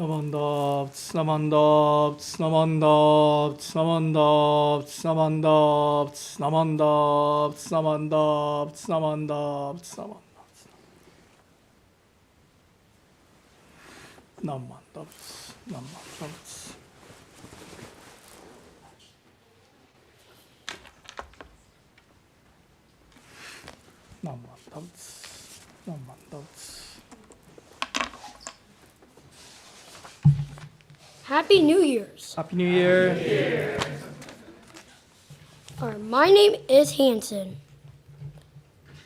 Namandavts, namandavts, namandavts, namandavts, namandavts, namandavts, namandavts, namandavts, namandavts. Namandavts, namandavts. Namandavts, namandavts. Happy New Year's. Happy New Year. My name is Hanson,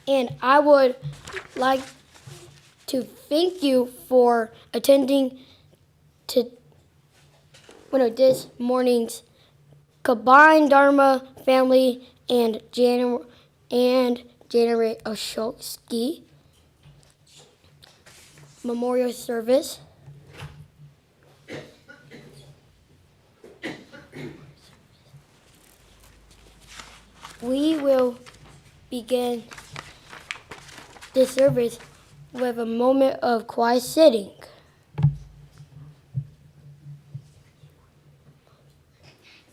and I would like to thank you for attending to this morning's combined Dharma family and January Oshowski memorial service. We will begin this service with a moment of quiet sitting.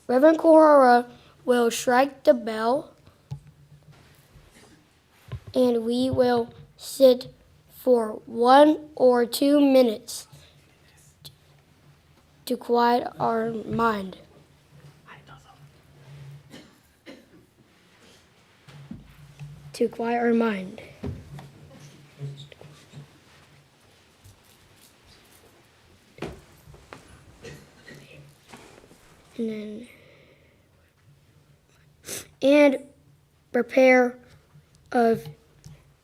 Reverend Kohara will strike the bell, and we will sit for 1 or 2 minutes to quiet our mind. To quiet our mind. And prepare of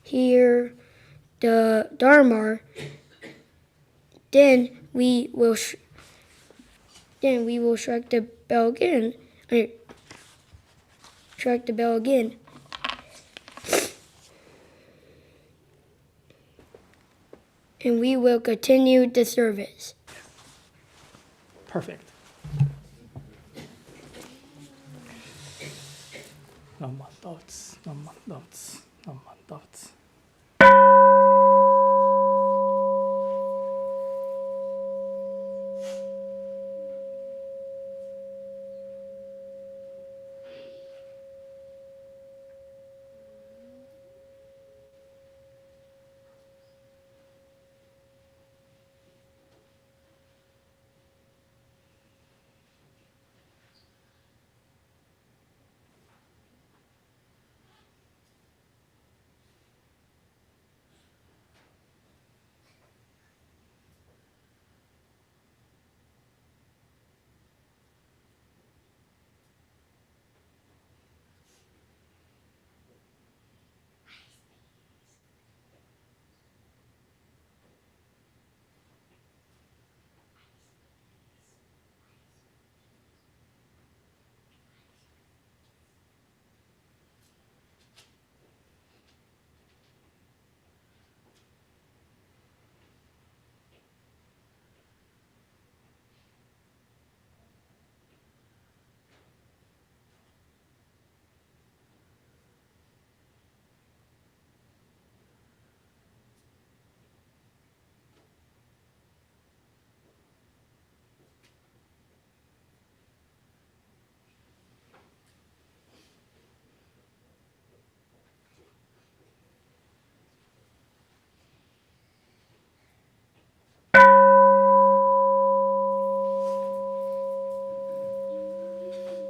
hear the Dharma. Then we will strike the bell again. Strike the bell again. And we will continue the service. Perfect. Namandavts, namandavts, namandavts.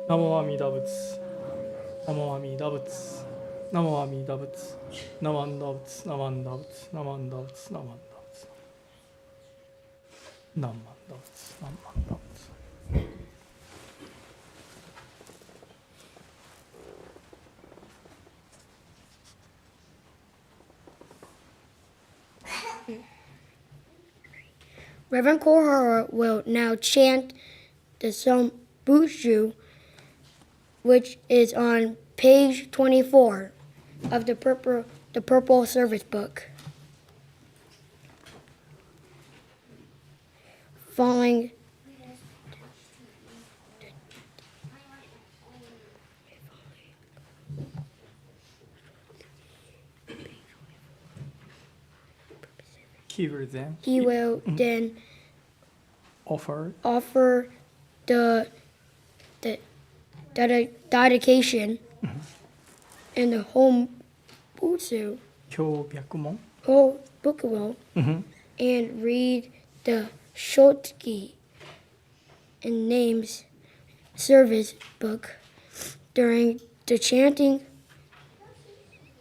Namo Amida Butsu. Namo Amida Butsu. Namo Amida Butsu. Namandavts, namandavts, namandavts, namandavts. Namandavts, namandavts. Reverend Kohara will now chant the Psalm Bushu, which is on page 24 of the purple service book. Following He will then. he will then offer the dedication in the home butsu, 教白門 whole bukuo, and read the shotsuki and names service book during the chanting,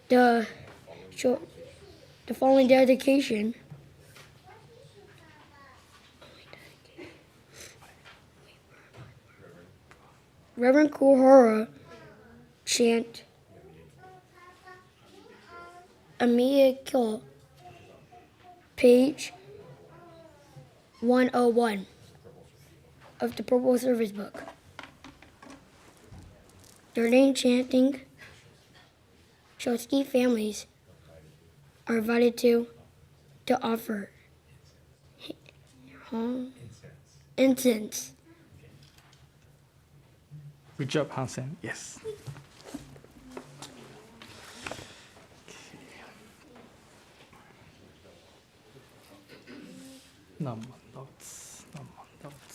the following dedication. Reverend Kuhara chant Amiya Kill, page 101 of the Purple Service Book. During chanting, Shotsuki families are invited to offer incense. Good job, Hansen. Yes. Naman doubts. Naman doubts.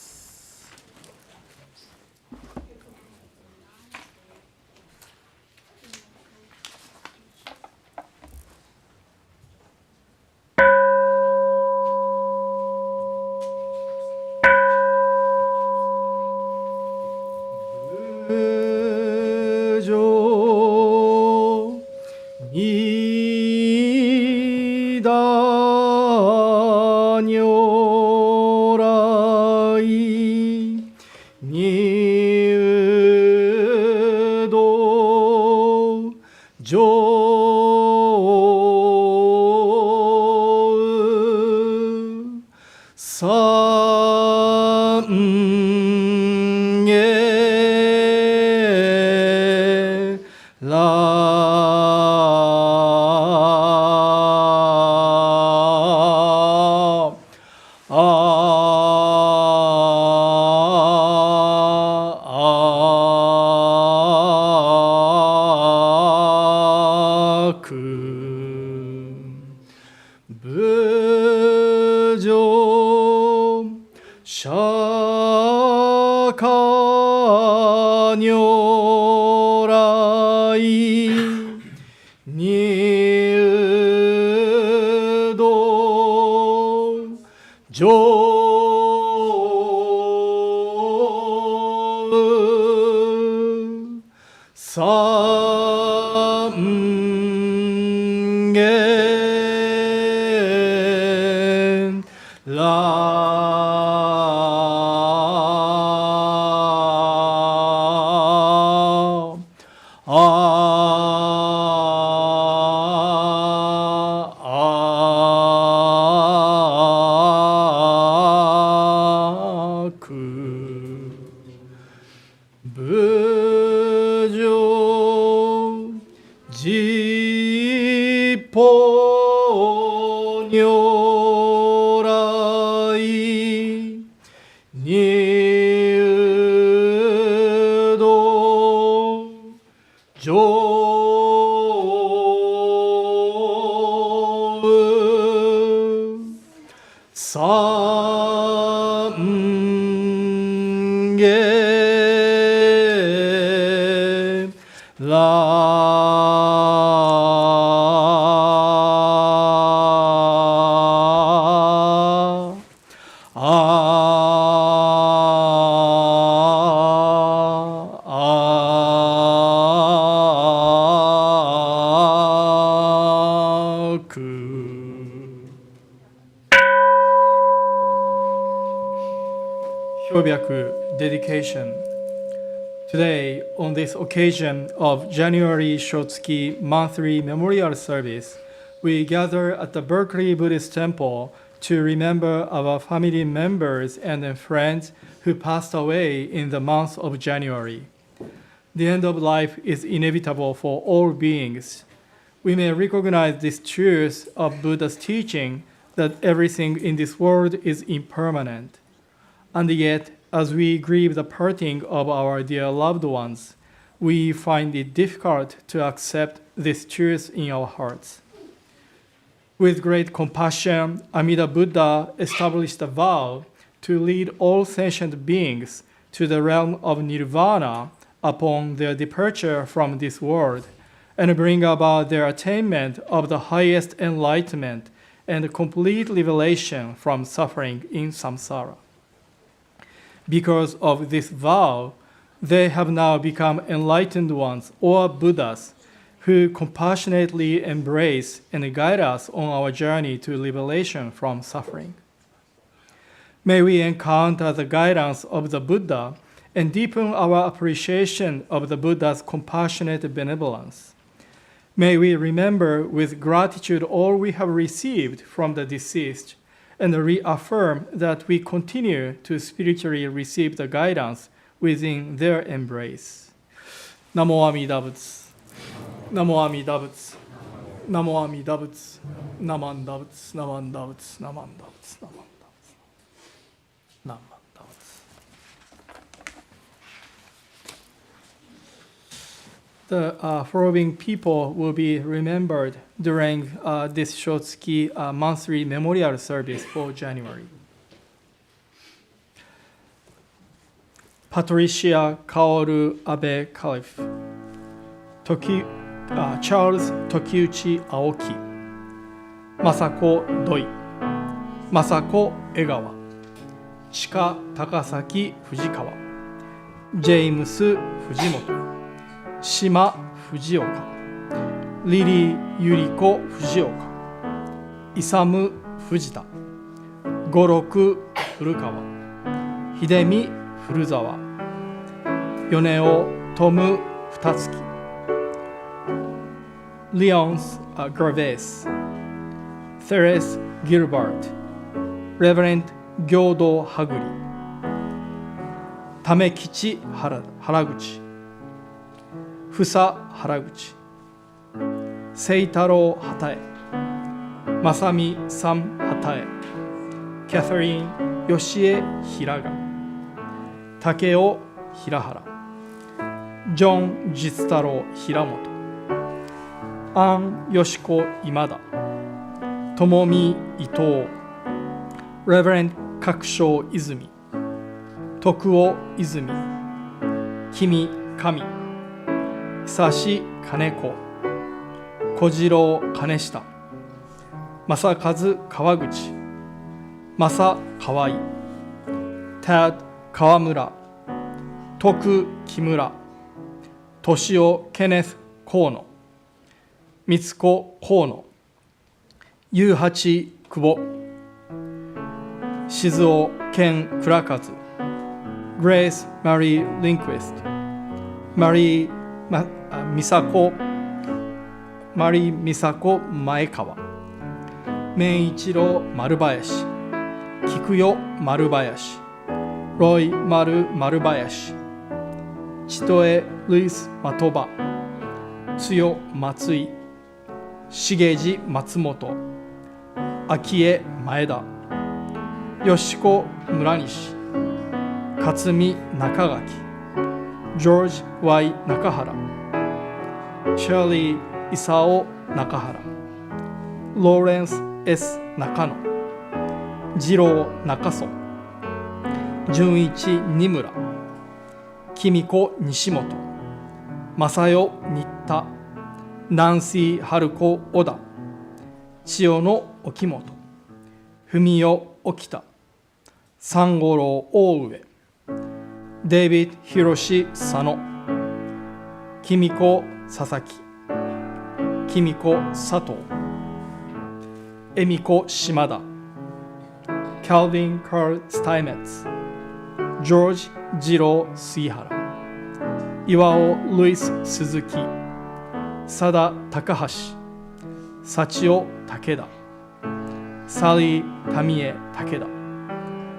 Dedication. Today, on this occasion of January Shotsuki monthly memorial service, we gather at the Berkeley Buddhist Temple to remember our family members and friends who passed away in the month of January. The end of life is inevitable for all beings. We may recognize this truth of Buddha's teaching that everything in this world is impermanent. And yet, as we grieve the parting of our dear loved ones, we find it difficult to accept this truth in our hearts. With great compassion, Amida Buddha established a vow to lead all sentient beings to the realm of nirvana upon their departure from this world, and bring about their attainment of the highest enlightenment and complete liberation from suffering in samsara. Because of this vow, they have now become enlightened ones or Buddhas who compassionately embrace and guide us on our journey to liberation from suffering. May we encounter the guidance of the Buddha and deepen our appreciation of the Buddha's compassionate benevolence. May we remember with gratitude all we have received from the deceased and reaffirm that we continue to spiritually receive the guidance within their embrace. Namo Amida Butsu. Namo Amida Butsu. Namo Amida Butsu. Namanda Butsu. Namanda Butsu. Namanda Butsu. Namanda Butsu. Namanda Butsu. The following people will be remembered during this Shotsuki monthly memorial service for January. Patricia Kaoru Abe Caliph, Charles Tokiuchi Aoki, Masako Doi, Masako Egawa, Chika Takasaki Fujikawa, James Fujimoto, Shima Fujioka, Lily Yuriko Fujioka, Isamu Fujita, Goroku Furukawa, Hidemi Furuzawa, Yoneo Tomu Futatsuki, Leonce Gervais, Therese Gilbert, Reverend Gyodo Haguri, Tamekichi Haraguchi, Fusa Haraguchi, Seitaro Hatae, Masami Sam Hatae, Catherine Yoshie Hiraga, Takeo Hirahara, John Jitsutaro Hiramoto, Ann Yoshiko Imada, Tomomi Ito, Reverend Kakusho Izumi, Tokuo Izumi, Kimi Kami, Hisashi Kaneko, Kojiro Kaneshita, Masakazu Kawaguchi, Masa Kawai, Tad Kawamura, Toku Kimura, Toshio Kenneth Kono, Mitsuko Kono, Yuhachi Kubo, Shizuo Ken Kurakazu, Grace Marie Lindquist, Marie Misako Maekawa, Meiichiro Marubayashi, Kikuyo Marubayashi, Roy Marubayashi, Chitoe Luis Matoba, Tsuyo Matsui, Shigeji Matsumoto, Akie Maeda, Yoshiko Muranishi, Katsumi Nakagaki, George Y. Nakahara, Shirley Isao Nakahara, Lawrence S. Nakano, Jiro Nakaso, Junichi Nimura, Kimiko Nishimoto, Masayo Nitta, Nancy Haruko Oda, Chiyono Okimoto, Fumio Okita, Sangoro Oue, David Hiroshi Sano, Kimiko Sasaki, Kimiko Sato, Emiko Shimada, Calvin Carl Steinmetz, George Jiro Suihara, Iwao Luis Suzuki, Sada Takahashi, Sachio Takeda, Sally Tamie Takeda,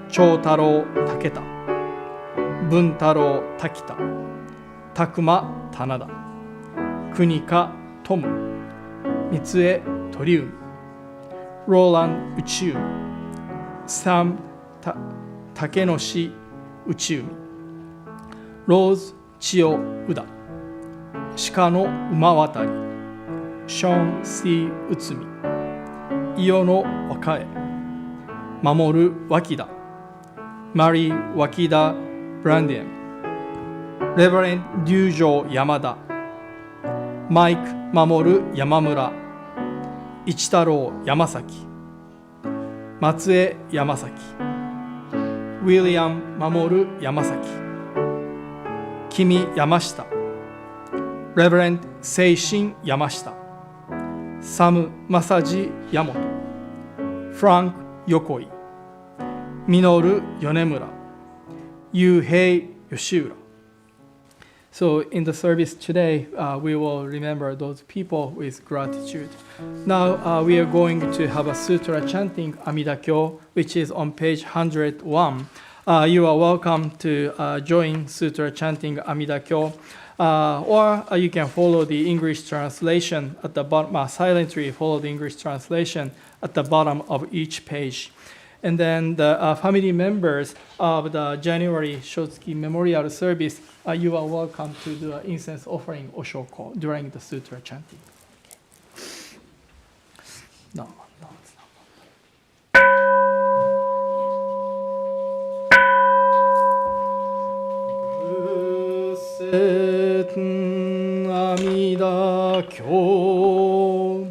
Chotaro Taketa, Buntaro Takita, Takuma Tanada, Kunika Tomu, Mitsue Toriumi, Roland Uchiumi, Sam Takenoshi Uchiumi, Rose Chio Uda, Shikano Umawatari, Sean C. Utsumi, Iono Wakae, Mamoru Wakida, マリー・脇田・ブランデン、レバレン・龍城・山田、マイク・守山村、一太郎・山崎、松江・山崎、ウィリアム・守山崎、君・山下、レバレン・聖心山下、サム・正治山本、フランク・横井、ミノル・米村、ユウヘイ・吉浦。So in the service today, we will remember those people with gratitude. Now we are going to have a sutra chanting Amida Kyo, which is on page 101. You are welcome to join sutra chanting Amida Kyo, or you can follow the English translation at the bottom, silently follow the English translation at the bottom of each page. And then the family members of the January Shotsuki Memorial Service, you are welcome to do an incense offering Oshoko during the sutra chanting. No, it's not. Busen Amida Kyo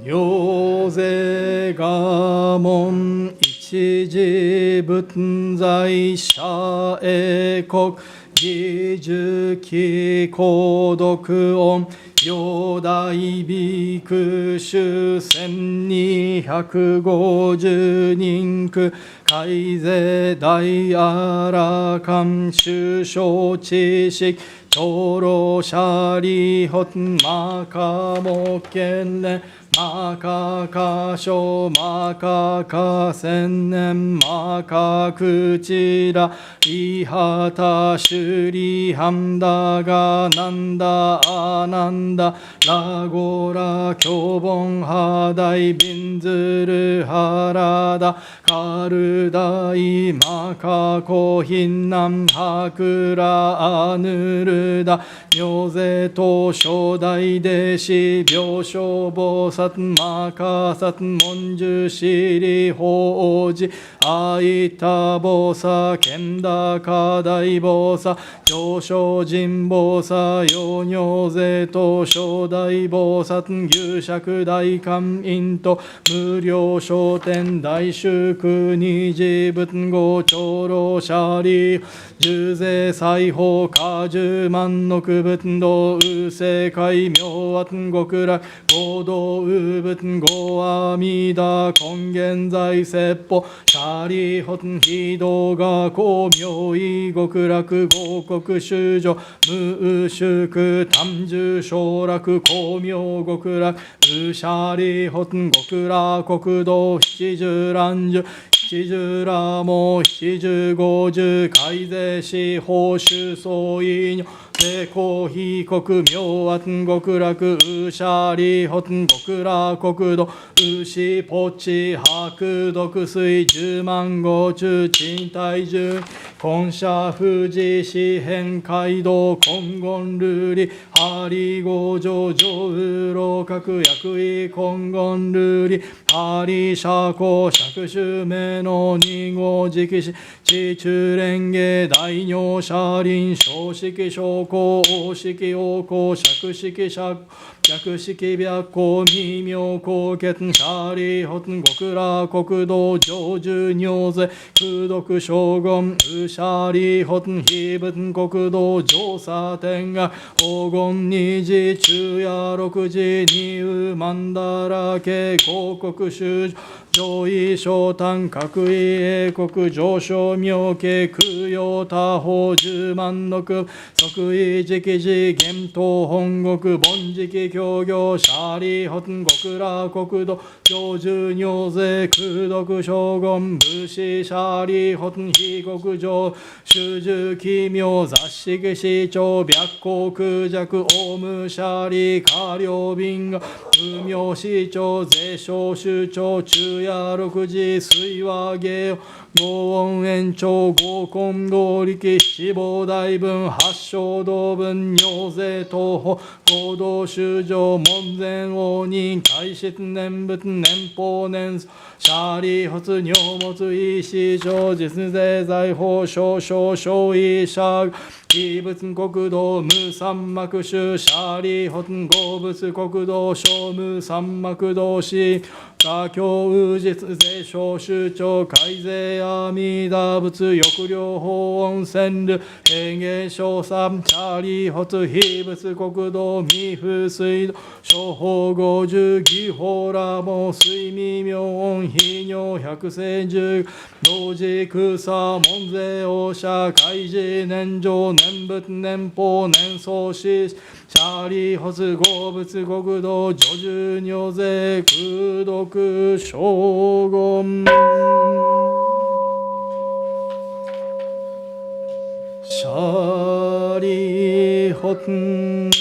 Nyoze Gamon Ichiji Butzai Shae Kok Gijuki Kodoku On Yodai Bikushu 1250人区海税大アラカン首相知識長老シャリホトマカモケンレマカカショマカカ千年マカクチラリハタシュリハンダガナンダアナンダラゴラキョボンハダイビンズルハラダカルダイマカコヒンナンハクラアヌルダ妙税と初代弟子病床菩薩マカサツ文殊シリ法事アイタ菩薩ケダカダイ菩薩上昇人菩薩陽尿税と初代菩薩牛釈大観音と無料商店大衆空二次仏語長老シャリ十税裁縫果十万の区仏道右世界妙圧極楽合同右仏語阿弥陀根源在説法シャリホン非道が公明意極楽合国修女無宿単樹昇楽光明極楽ウシャリホン極楽国道七十乱樹七十羅網七十五十海税司法主総委女税公非国明圧極楽ウシャリホン極楽国土ウシポチ白毒水十万五中賃貸十根社富士四辺街道金言ルリハリ五条上右老閣薬医金言ルリハリ社交釈州名の二号直視地中蓮華大尿車輪小式小公大式王公釈式釈百式白光微妙高血シャリホン極楽国道上寿尿税空毒将軍ウシャリホン非仏国道上佐天が黄金二次中夜六時二右曼荼羅家広告修上位昇丹各位英国上昇妙家空用他方十万の区即位直時厳冬本国凡時期協業シャリホン極楽国土上寿尿税空毒将軍武士シャリホン非国上主従奇妙雑式市長白光空弱オウムシャリ下領便が無名市長税商首長中夜六時水和芸合音延長合根合力七宝大分八正道道分尿税東方合同修正門前応仁開室年仏年法年シャリ発尿物医師上実税財法少々小医者異物国道無三幕宗シャリ発合物国道小無三幕道師華教宇実税小州長改税阿弥陀仏抑量法温泉流平芸小三シャリ発非物国道未風水道諸法五十義法羅門水未明音非尿百世十同時空差門税王社開示年上年仏年法年創始シャリ発合物国道叙従尿税空読将軍シャリ発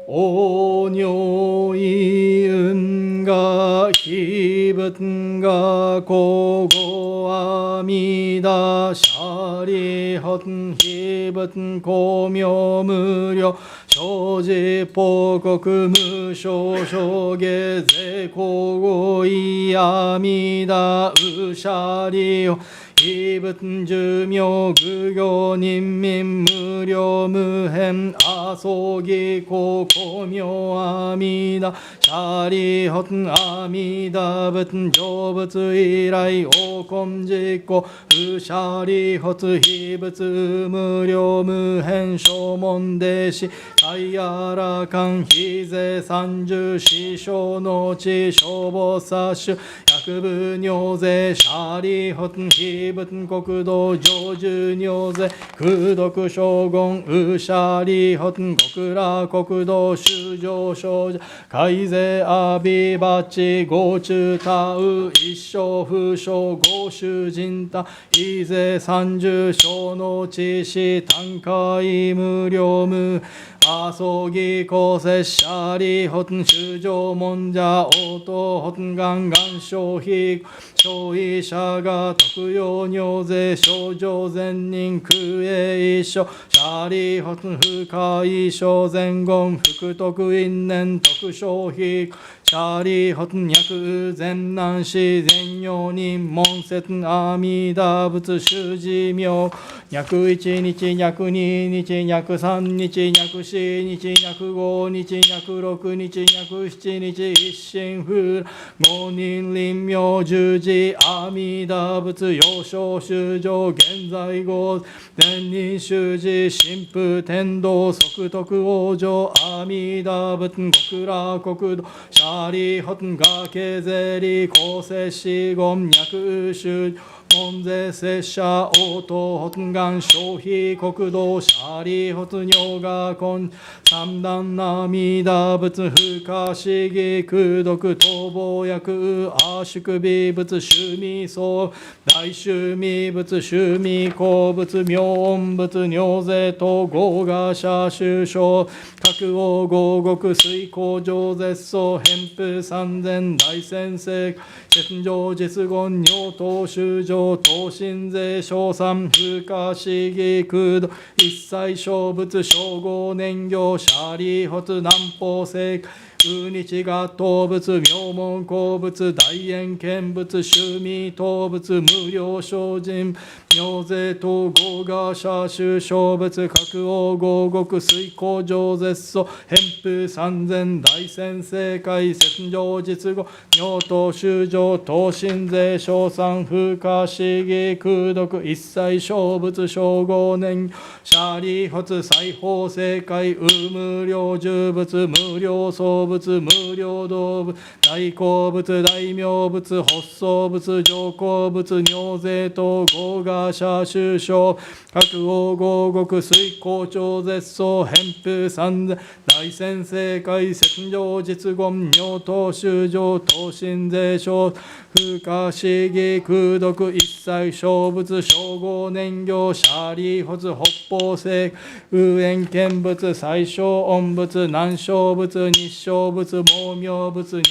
お尿意運が非仏が古語阿弥陀シャリ発非仏公明無料生じ報告無償証下税公語意阿弥陀ウシャリを非仏寿命愚行人民無料無変阿葬儀公公明阿弥陀シャリホツ阿弥陀仏成仏以来王根実行ウシャリホツ非仏無料無変正門弟子大やらかん非税三十四小の地消防殺種薬部尿税シャリホツ非仏国道成就尿税空読将軍ウシャリホツ極楽国道修上少女改税阿鼻バチ合中他ウ一生不詳合衆人他非税三十小の知識単価無料無阿葬儀公摂シャリホツ修上門者応答ホツ願願消費消費者が特用尿税症状善人空営一所シャリホツ不可一所前言福徳因年特消費シャリホツ脈善難死善用人門説阿弥陀仏修持名脈一日脈二日脈三日脈四日脈五日脈六日脈七日一心不五人臨命十字阿弥陀仏幼少修上現在後善人修持神父天道即徳往生阿弥陀仏極楽国土シャリホツ崖税理公摂死言脈修門税摂者応答ホツ願消費国道シャリホツ尿が根三段阿弥陀仏不可思議空読逃亡薬阿宿美仏修味僧大修味仏修味公仏妙音仏尿税等合賀者修正各王合国水工上絶相返布三千大先生説上実言尿等修正等身税小三不可思議空洞一切小仏称号年行シャリホツ南方聖宇日合当仏妙門公仏大円見仏修味当仏無料精進尿税等合賀者修正仏各王合国水工上絶相返布三千大先生会説上実語尿等修正等身税小三不可思議空読一切小仏称号年シャリホツ裁縫正解無料重仏無料創仏無料動物大好物大名物発想物上皇物尿税等合賀者修正各王合国水校長絶相返布三千大先生会説上実言尿等修正等身税小不可思議空読一切小仏称号年行シャリホツ北方聖右縁見仏最小音仏南小仏日小仏毛明仏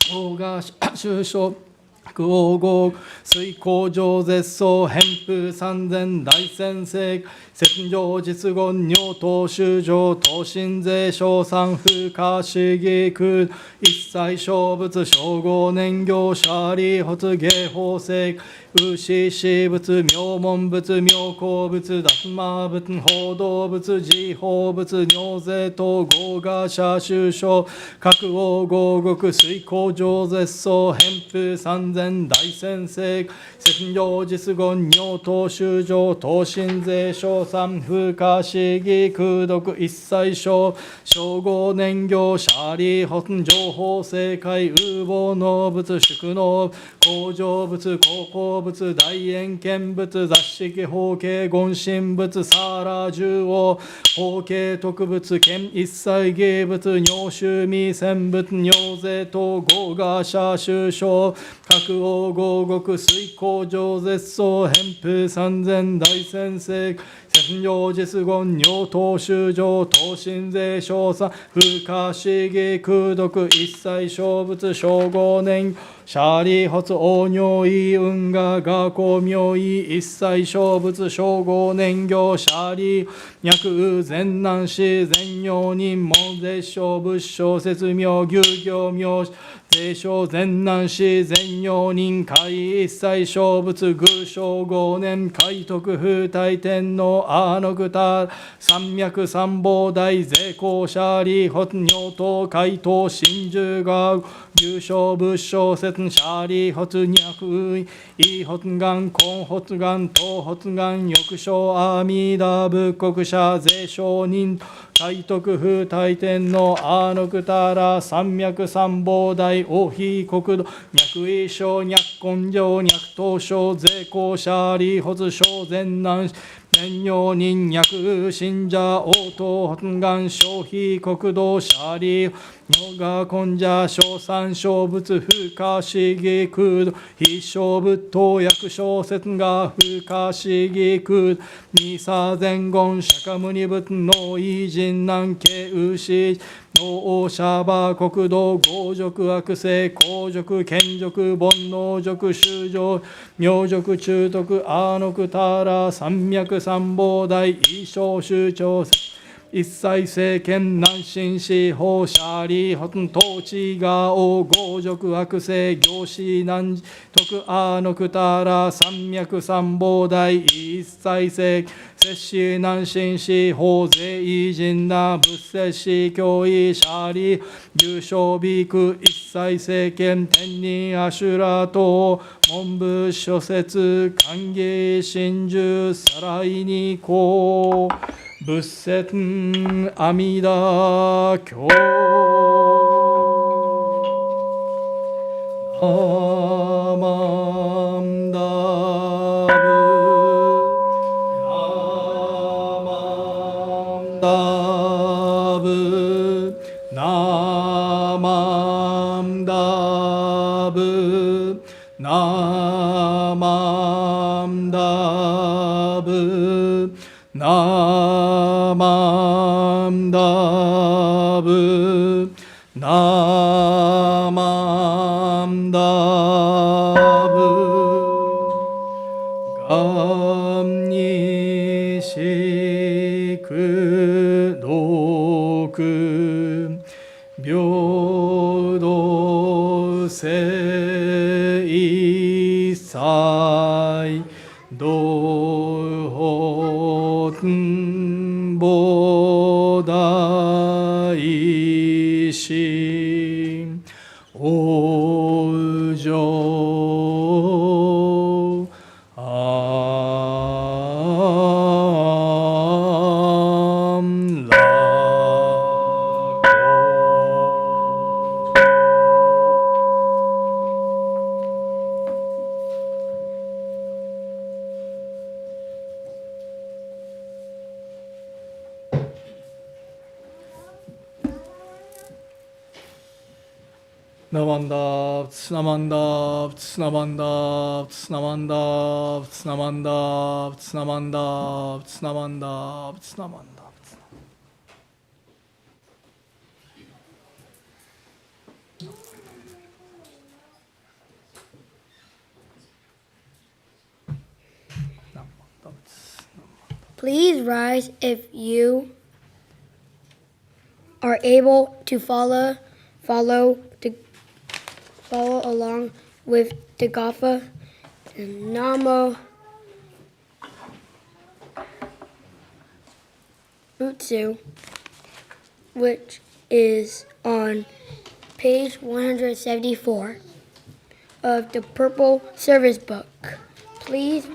合賀者修正王国水工上絶相偏風三千大先生戦場実言尿等修上等身税小三風化主義空一切小物称号年行者利発芸宝石牛死物妙門物妙高物達摩物報道物自法物尿税等合賀者修正各王合国水工上絶相偏風三千大先生戦場実言尿等修上等身税小三風化主義空毒一切小称号年行者利本情報正解有望の物宿の工場物高校物大円見物雑式法系言神物サラ十王法系特物兼一切芸物尿臭未戦物尿税等合賀者修正各王合国水工上絶相偏風三千大先生戦場実言尿等修上等身税小三風化主義空毒一切小物称号年シャリ発王尿意運河学校妙意一切小物称号年行シャリ脈全難死全用人門絶小仏小説妙牛行妙税小全難死全用人会一切小物偶称号年海徳風大天皇阿の歌三脈三宝大税公シャリ発尿等海東真珠学優勝仏小説シャリ発脈イ発願根発願東発願翼小阿弥陀仏国者税小人海徳風大天皇阿の歌ら三脈三宝大王妃国土脈意小脈根性脈東小税公シャリ発小全難天陽人脈信者応答発願消費国土シャリ女が根者小三小仏風化主義空土非小仏等役小説が風化主義空土二差前言釈迦無二仏の異人難慶牛農王シャバ国土豪辱悪性公辱権辱煩悩辱修上明辱中徳阿のくたら三脈三宝大異小宗長一切政権南進司法者利本統治が王豪辱悪性行使南徳阿のくたら三脈三宝大一切政摂氏南進司法税異人な仏摂氏教義者利重症美区一切政権天人アシュラ等文部諸説歓迎真珠さらいにこう仏説阿弥陀経ナマンダブナマンダブナマンダブナマンダブナマンダブナマンダブガンニシクドク平等性一切道本菩提心往生安楽ナマンダーツナマンダーツナマンダーツナマンダーツナマンダーツナマンダーツナマンダーツナマンダー Please rise if you are able to follow along with the Gatha and Namo Butsu, which is on page 174 of the Purple Service Book. Please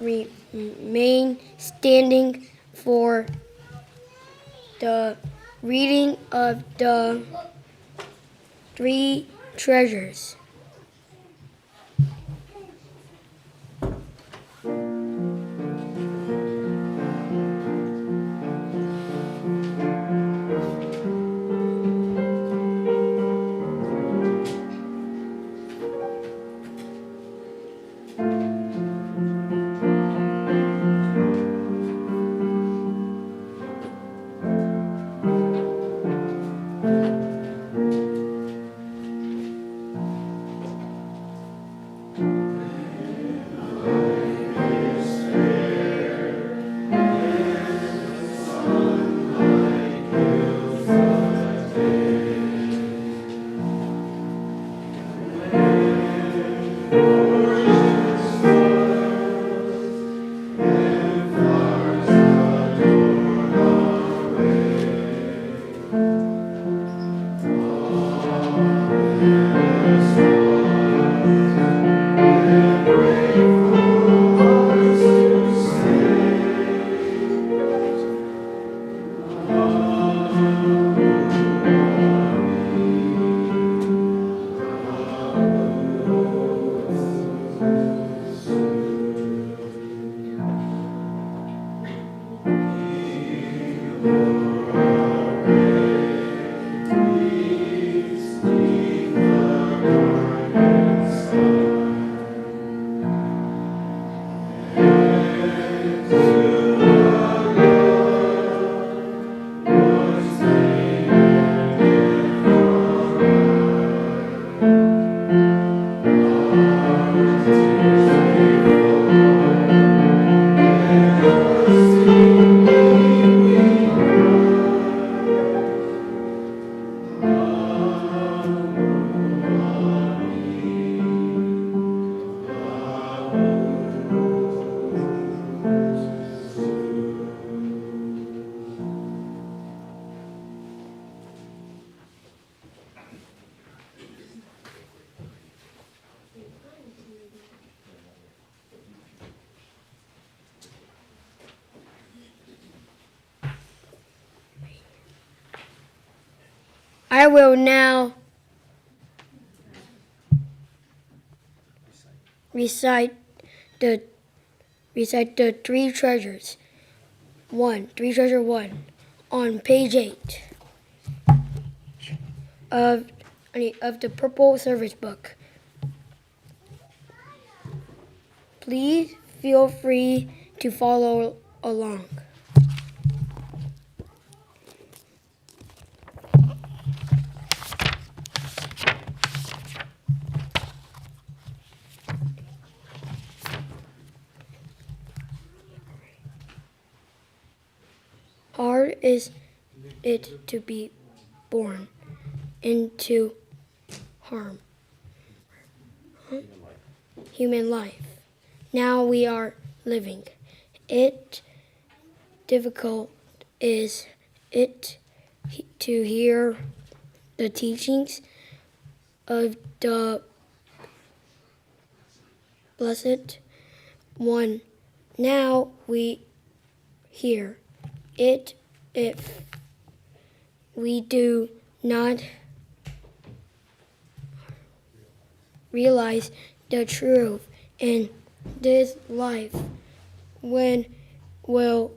remain standing for the reading of the three treasures. I will now recite the three treasures. Treasure one, on page 8 of the Purple Service Book. Please feel free to follow along. Hard is it to be born into human life. Now we are living. It difficult is it to hear the teachings of the Blessed One. Now we hear it if we do not realize the truth in this life. When will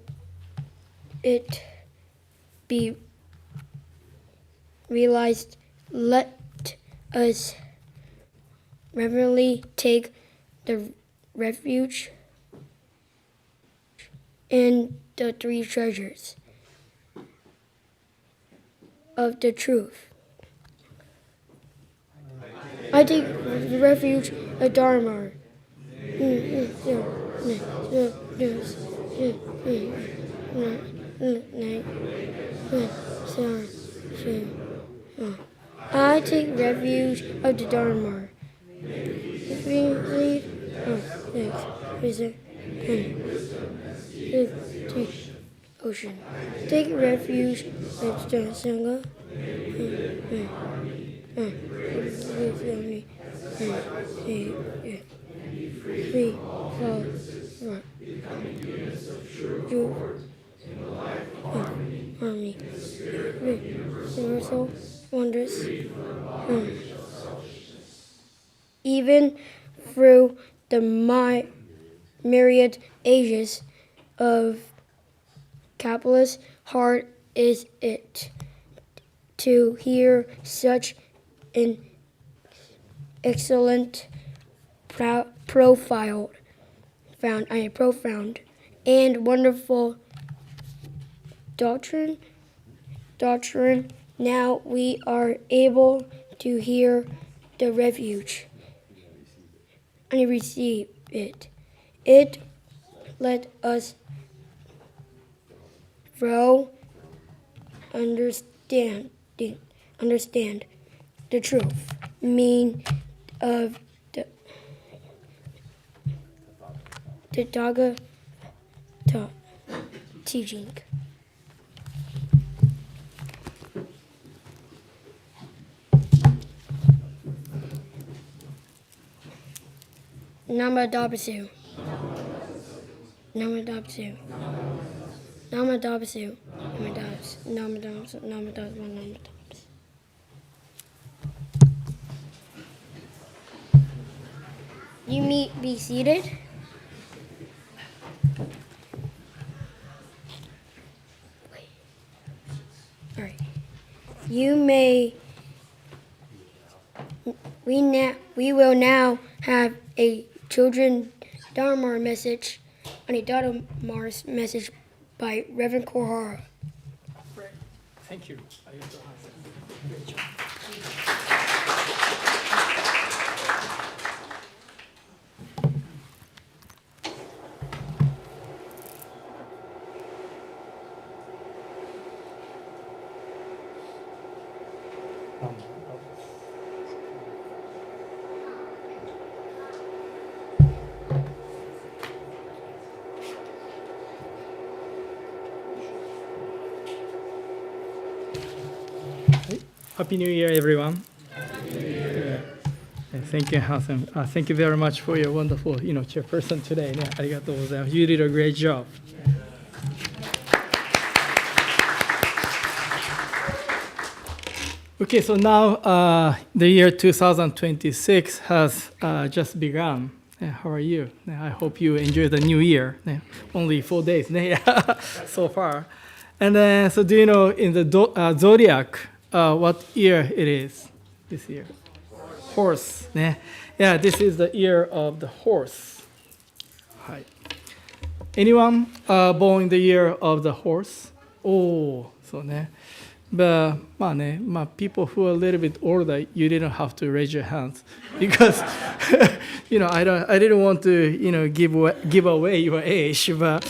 it be realized? Let us reverently take the refuge in the three treasures of the truth. I take refuge in Dharma, I take refuge of the Dharma. Ocean. Take refuge of the Sangha. Free fall harmony. Universal wonders. Even through the myriad ages of capitalist heart is it to hear such an excellent profound and wonderful doctrine. Now we are able to hear the refuge and receive it. It let us grow, understand the truth, mean of the Dharma teaching. Namadabsu. Namadabsu. Namadabsu. Namadabsu. Namadabsu. Namadabsu. You may be seated. All right. You may. We will now have a children Dharma message and a Dharma message by Reverend Kohara. Thank you. Great job. Happy New Year, everyone. Thank you, Hassan. Thank you very much for your wonderful, chairperson today. ありがとうございます. You did a great job. Okay, so now the year 2026 has just begun. How are you? I hope you enjoy the new year. Only 4 days so far. And then, so do you know in the zodiac what year it is this year? Horse. Yeah, this is the year of the horse. Hi. Anyone born in the year of the horse? Oh, so but people who are a little bit older, you didn't have to raise your hands because I didn't want to give away your age. But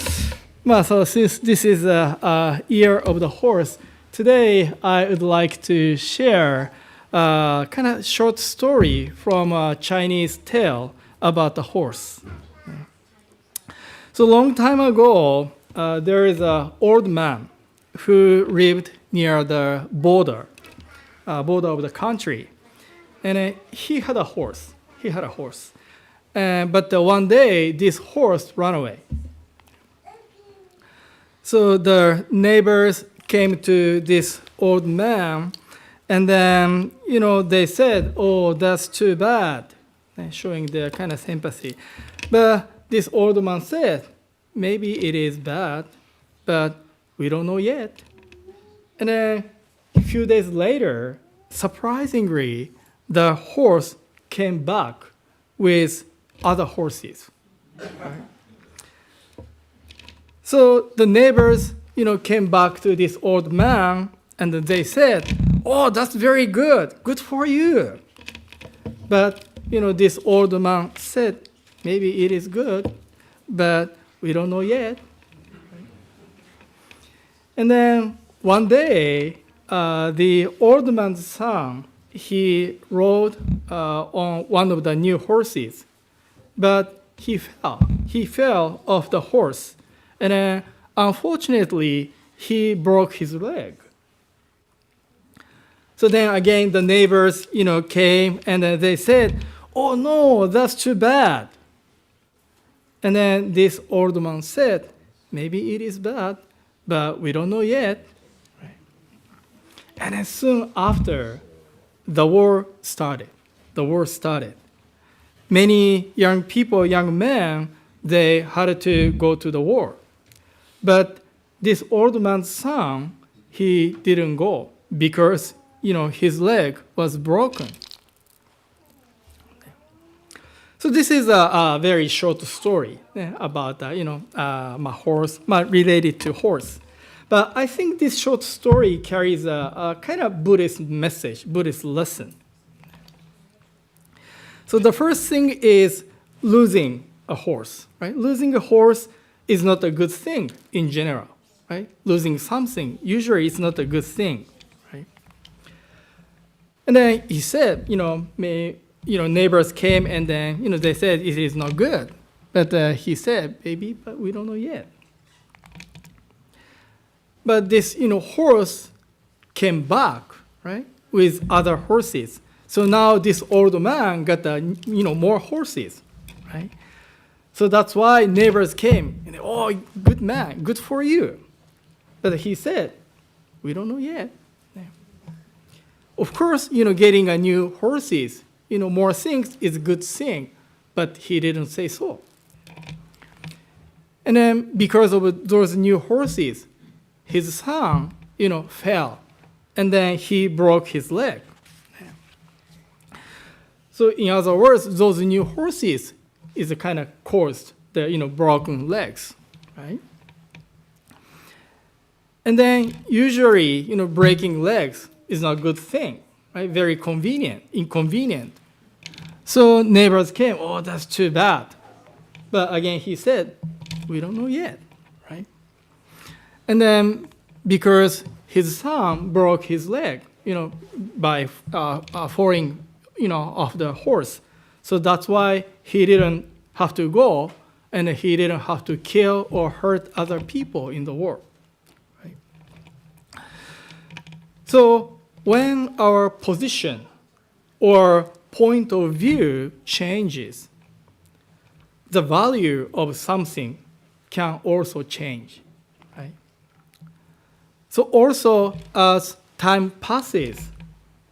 so since this is a year of the horse, today I would like to share a kind of short story from a Chinese tale about the horse. So a long time ago, there is an old man who lived near the border of the country, and he had a horse. But one day, this horse ran away. So the neighbors came to this old man, and then they said, "Oh, that's too bad," showing their kind of sympathy. But this old man said, "Maybe it is bad, but we don't know yet." And then a few days later, surprisingly, the horse came back with other horses. Right? So the neighbors, came back to this old man, and they said, "Oh, that's very good. Good for you." But, this old man said, Maybe it is good, but we don't know yet. And then one day, the old man's son, he rode on one of the new horses, but he fell. He fell off the horse, and then unfortunately, he broke his leg. So then again, the neighbors, came and then they said, "Oh no, that's too bad." And then this old man said, "Maybe it is bad, but we don't know yet." Right? And then soon after, the war started. The war started. Many young people, young men, they had to go to the war. But this old man's son, he didn't go because, his leg was broken. So this is a very short story about, my horse, related to horse. But I think this short story carries a kind of Buddhist message, Buddhist lesson. So the first thing is losing a horse, right? Losing a horse is not a good thing in general, right? Losing something, usually it's not a good thing, right? And then he said, neighbors came and then, they said it is not good. But he said, "Baby, but we don't know yet." But this, horse came back, right, with other horses. So now this old man got, more horses, right? So that's why neighbors came and, "Oh, good man, good for you." But he said, "We don't know yet." Of course, getting a new horses, more things is a good thing, but he didn't say so. And then because of those new horses, his son, fell, and then he broke his leg. So in other words, those new horses is kind of caused the broken legs, right? And then usually, breaking legs is not a good thing, right? Very inconvenient. So neighbors came, "Oh, that's too bad." But again, he said, "We don't know yet," right? And then because his son broke his leg, by falling, off the horse. So that's why he didn't have to go, and he didn't have to kill or hurt other people in the war. Right? So when our position or point of view changes, the value of something can also change. Right? So also, as time passes,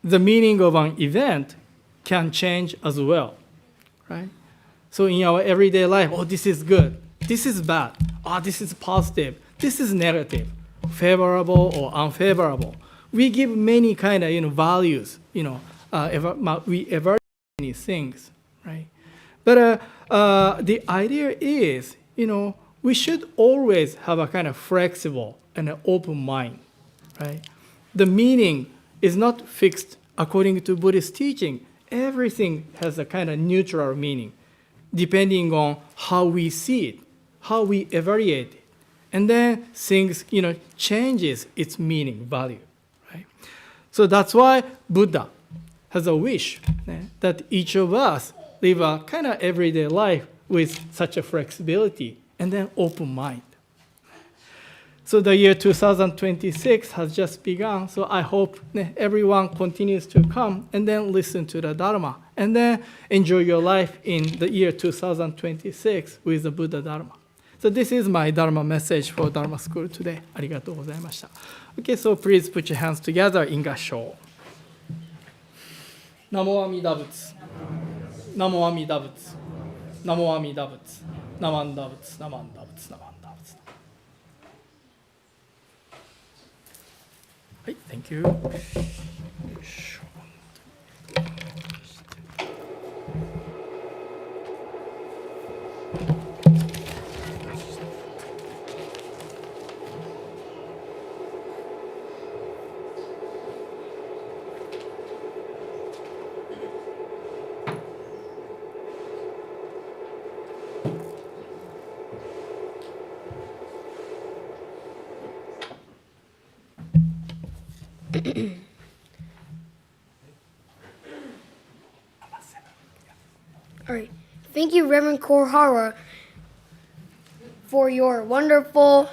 the meaning of an event can change as well, right? So in our everyday life, "Oh, this is good. This is bad. Oh, this is positive. This is negative, favorable or unfavorable." We give many kind of values. We evaluate many things, right? But the idea is, we should always have a kind of flexible and an open mind, right? The meaning is not fixed according to Buddhist teaching. Everything has a kind of neutral meaning, depending on how we see it, how we evaluate it. And then things, changes its meaning, value, right? So that's why Buddha has a wish that each of us live a kind of everyday life with such a flexibility and then open mind. So the year 2026 has just begun, so I hope everyone continues to come and then listen to the Dharma and then enjoy your life in the year 2026 with the Buddha Dharma. So this is my Dharma message for Dharma School today. ありがとうございました。Okay, so please put your hands together in 合唱。ナモアミダ仏。ナモアミダ仏。ナモアミダ仏。ナマンダ仏。ナマンダ仏。ナマンダ仏。はい、Thank you. は All right. Thank you, Reverend Korhara, for your wonderful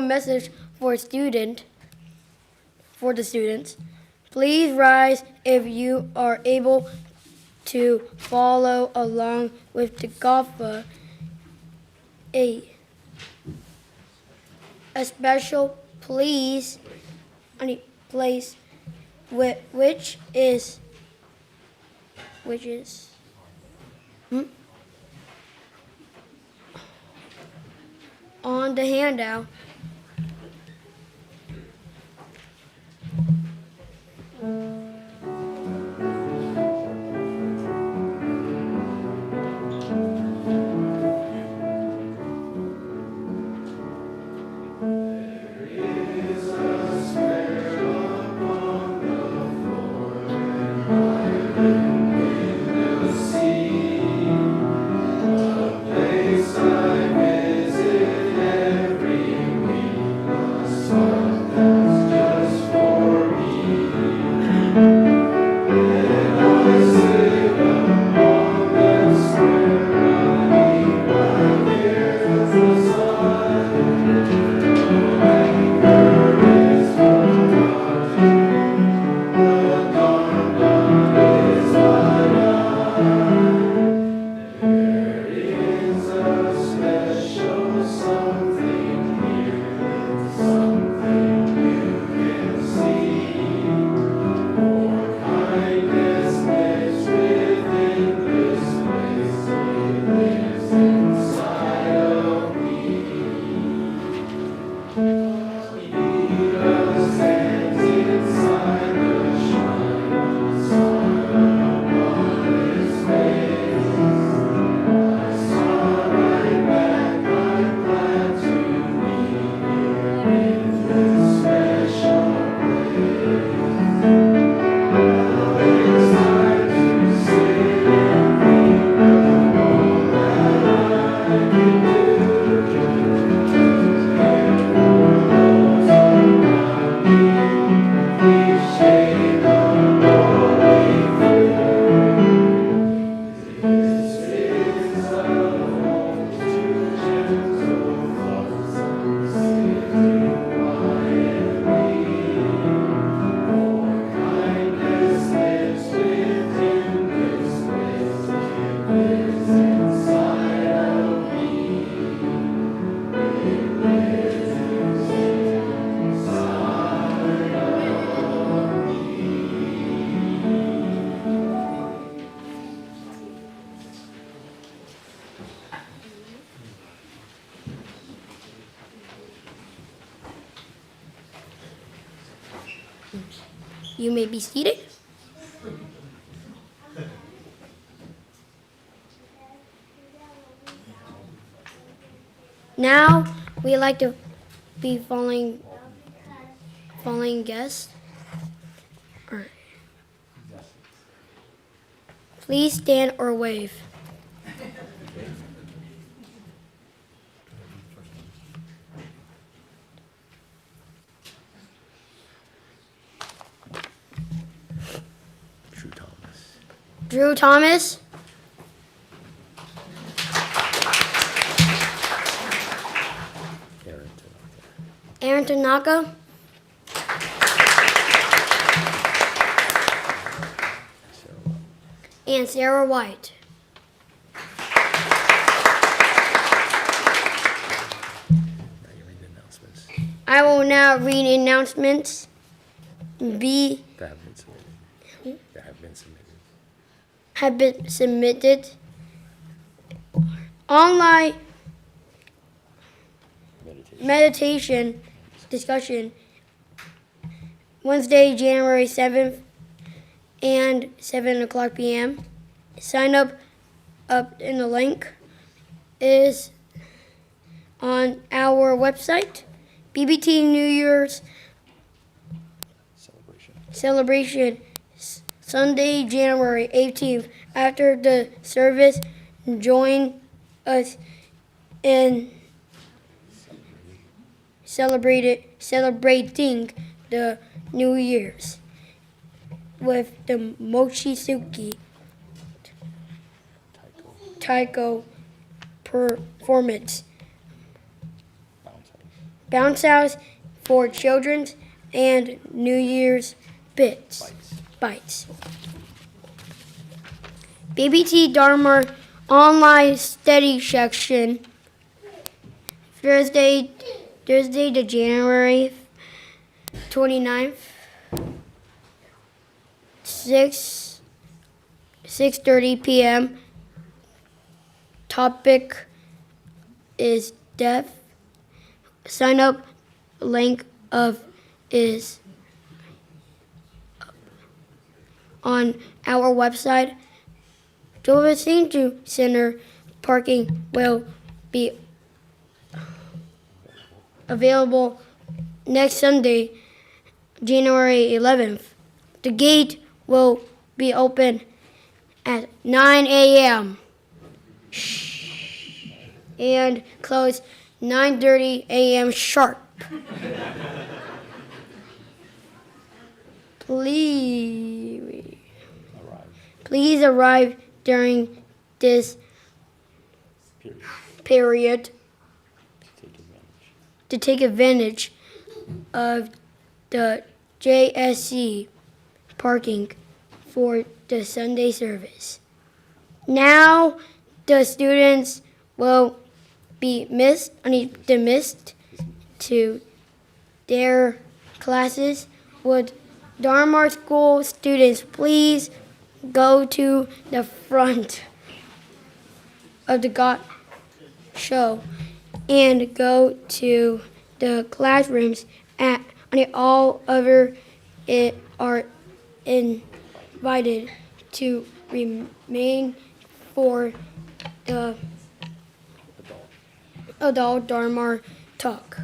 message for the students. Please rise if you are able to follow along with the Gafa. A special place which is on the handout. You may be seated. Now we like to be following guests. All right. Please stand or wave. Drew Thomas. Aaron Tanaka. And Sarah White. I will now read announcements. Have been submitted. Online meditation discussion Wednesday, January 7th and 7 o'clock p.m. Sign up in the link is on our website. BBT New Year's celebration Sunday, January 18th. After the service, join us in celebrating the New Year's with the Mochizuki Taiko performance. Bounce House for children's and New Year's bites. BBT Dharma online study section Thursday the January 29th 6:30 p.m. Topic is death. Sign up link is on our website. Dover Senior Center parking will be available next Sunday, January 11th. The gate will be open at 9 a.m. and close 9:30 a.m. sharp. Please arrive during this period to take advantage of the JSC parking for the Sunday service. Now the students will be dismissed to their classes. Would Dharma School students please go to the front of the God show and go to the classrooms and all other are invited to remain for the adult Dharma talk.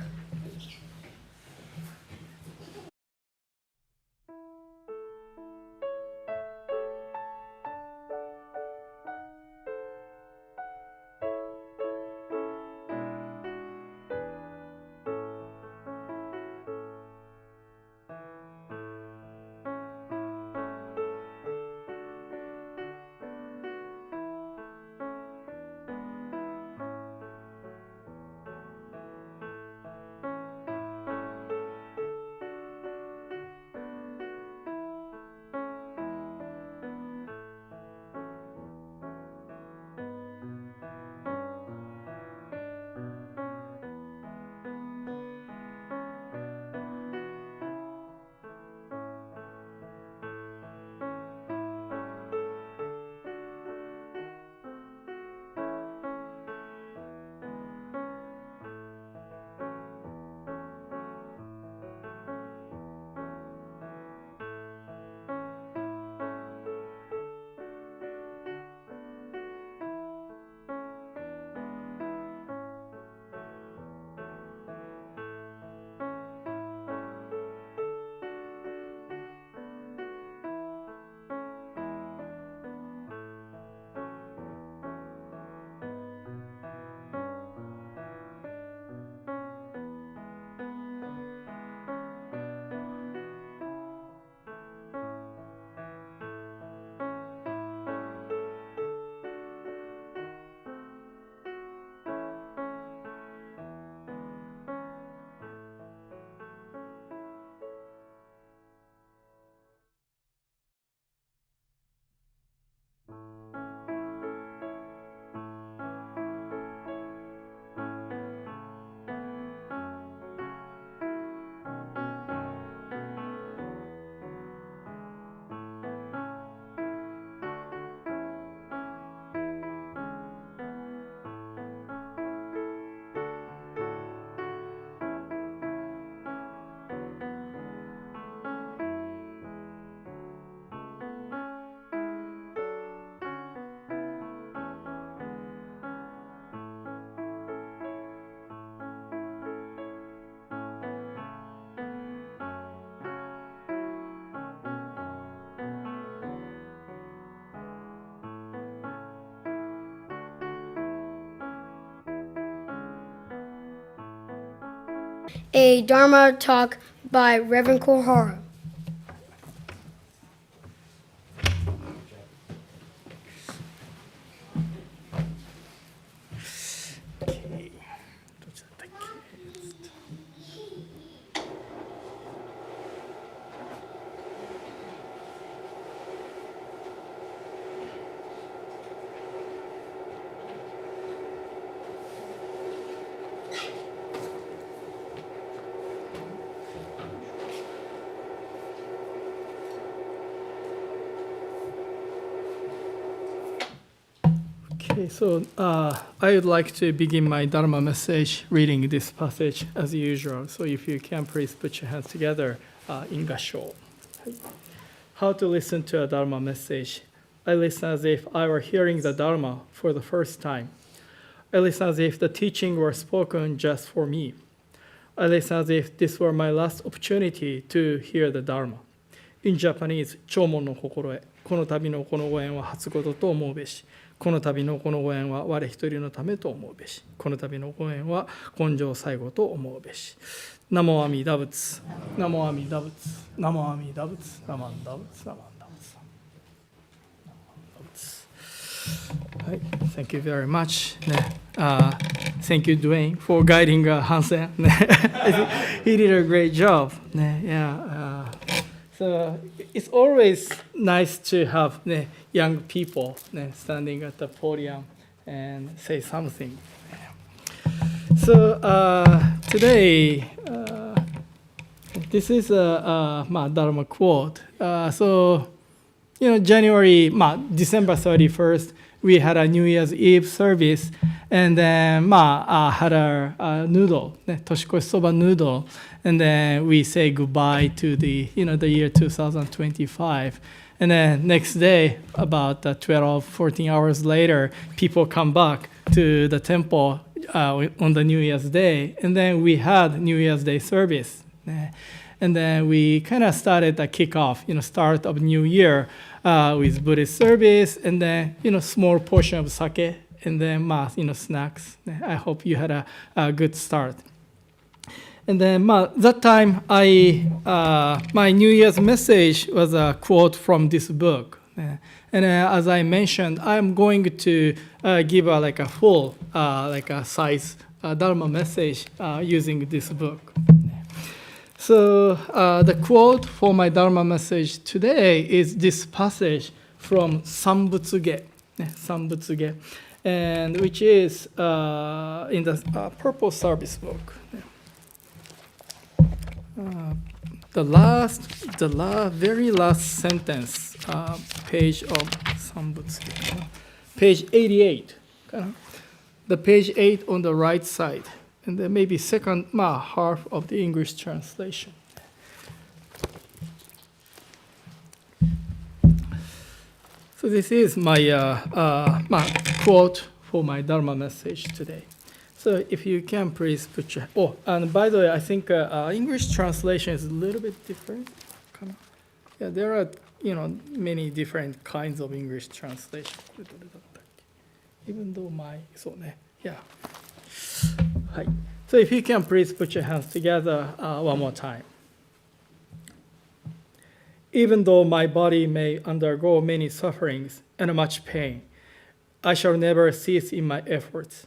A Dharma talk by Reverend Kohara. Okay, so I would like to begin my Dharma message reading this passage as usual. So if you can, please put your hands together in Gasho. How to listen to a Dharma message. I listen as if I were hearing the Dharma for the first time. I listen as if the teaching were spoken just for me. I listen as if this were my last opportunity to hear the Dharma. In Japanese, 弔問の心得。この度のこのご縁は初事と思うべし。この度のこのご縁は我一人のためと思うべし。この度のご縁は根性最後と思うべし。ナモアミダ仏。ナモアミダ仏。ナモアミダ仏。ナマンダ仏。ナマンダ仏。はい、Thank you very much. ね、Thank you, Dwayne, for guiding Hansen. He did a great job. ね、So it's always nice to have young people standing at the podium and say something. So today, this is a Dharma quote. December 31st, we had a New Year's Eve service, and then had a noodle, toshikoshi soba noodle, and then we say goodbye to the year 2025. And then next day, about 12, 14 hours later, people come back to the temple on the New Year's Day, and then we had New Year's Day service. And then we kind of started the kickoff, start of New Year with Buddhist service, and then, small portion of sake, and then, snacks. I hope you had a good start. And then that time, my New Year's message was a quote from this book. And as I mentioned, I'm going to give a full, a size Dharma message using this book. So the quote for my Dharma message today is this passage from Sambutsuge, and which is in the Purple Service book. The very last sentence, page of Sambutsuge, page 88, the page 8 on the right side. And then maybe second half of the English translation. So this is my quote for my Dharma message today. So if you can, please put your... Oh, and by the way, I think English translation is a little bit different. Yeah, there are, many different kinds of English translation. Even though yeah. So if you can, please put your hands together one more time. Even though my body may undergo many sufferings and much pain, I shall never cease in my efforts.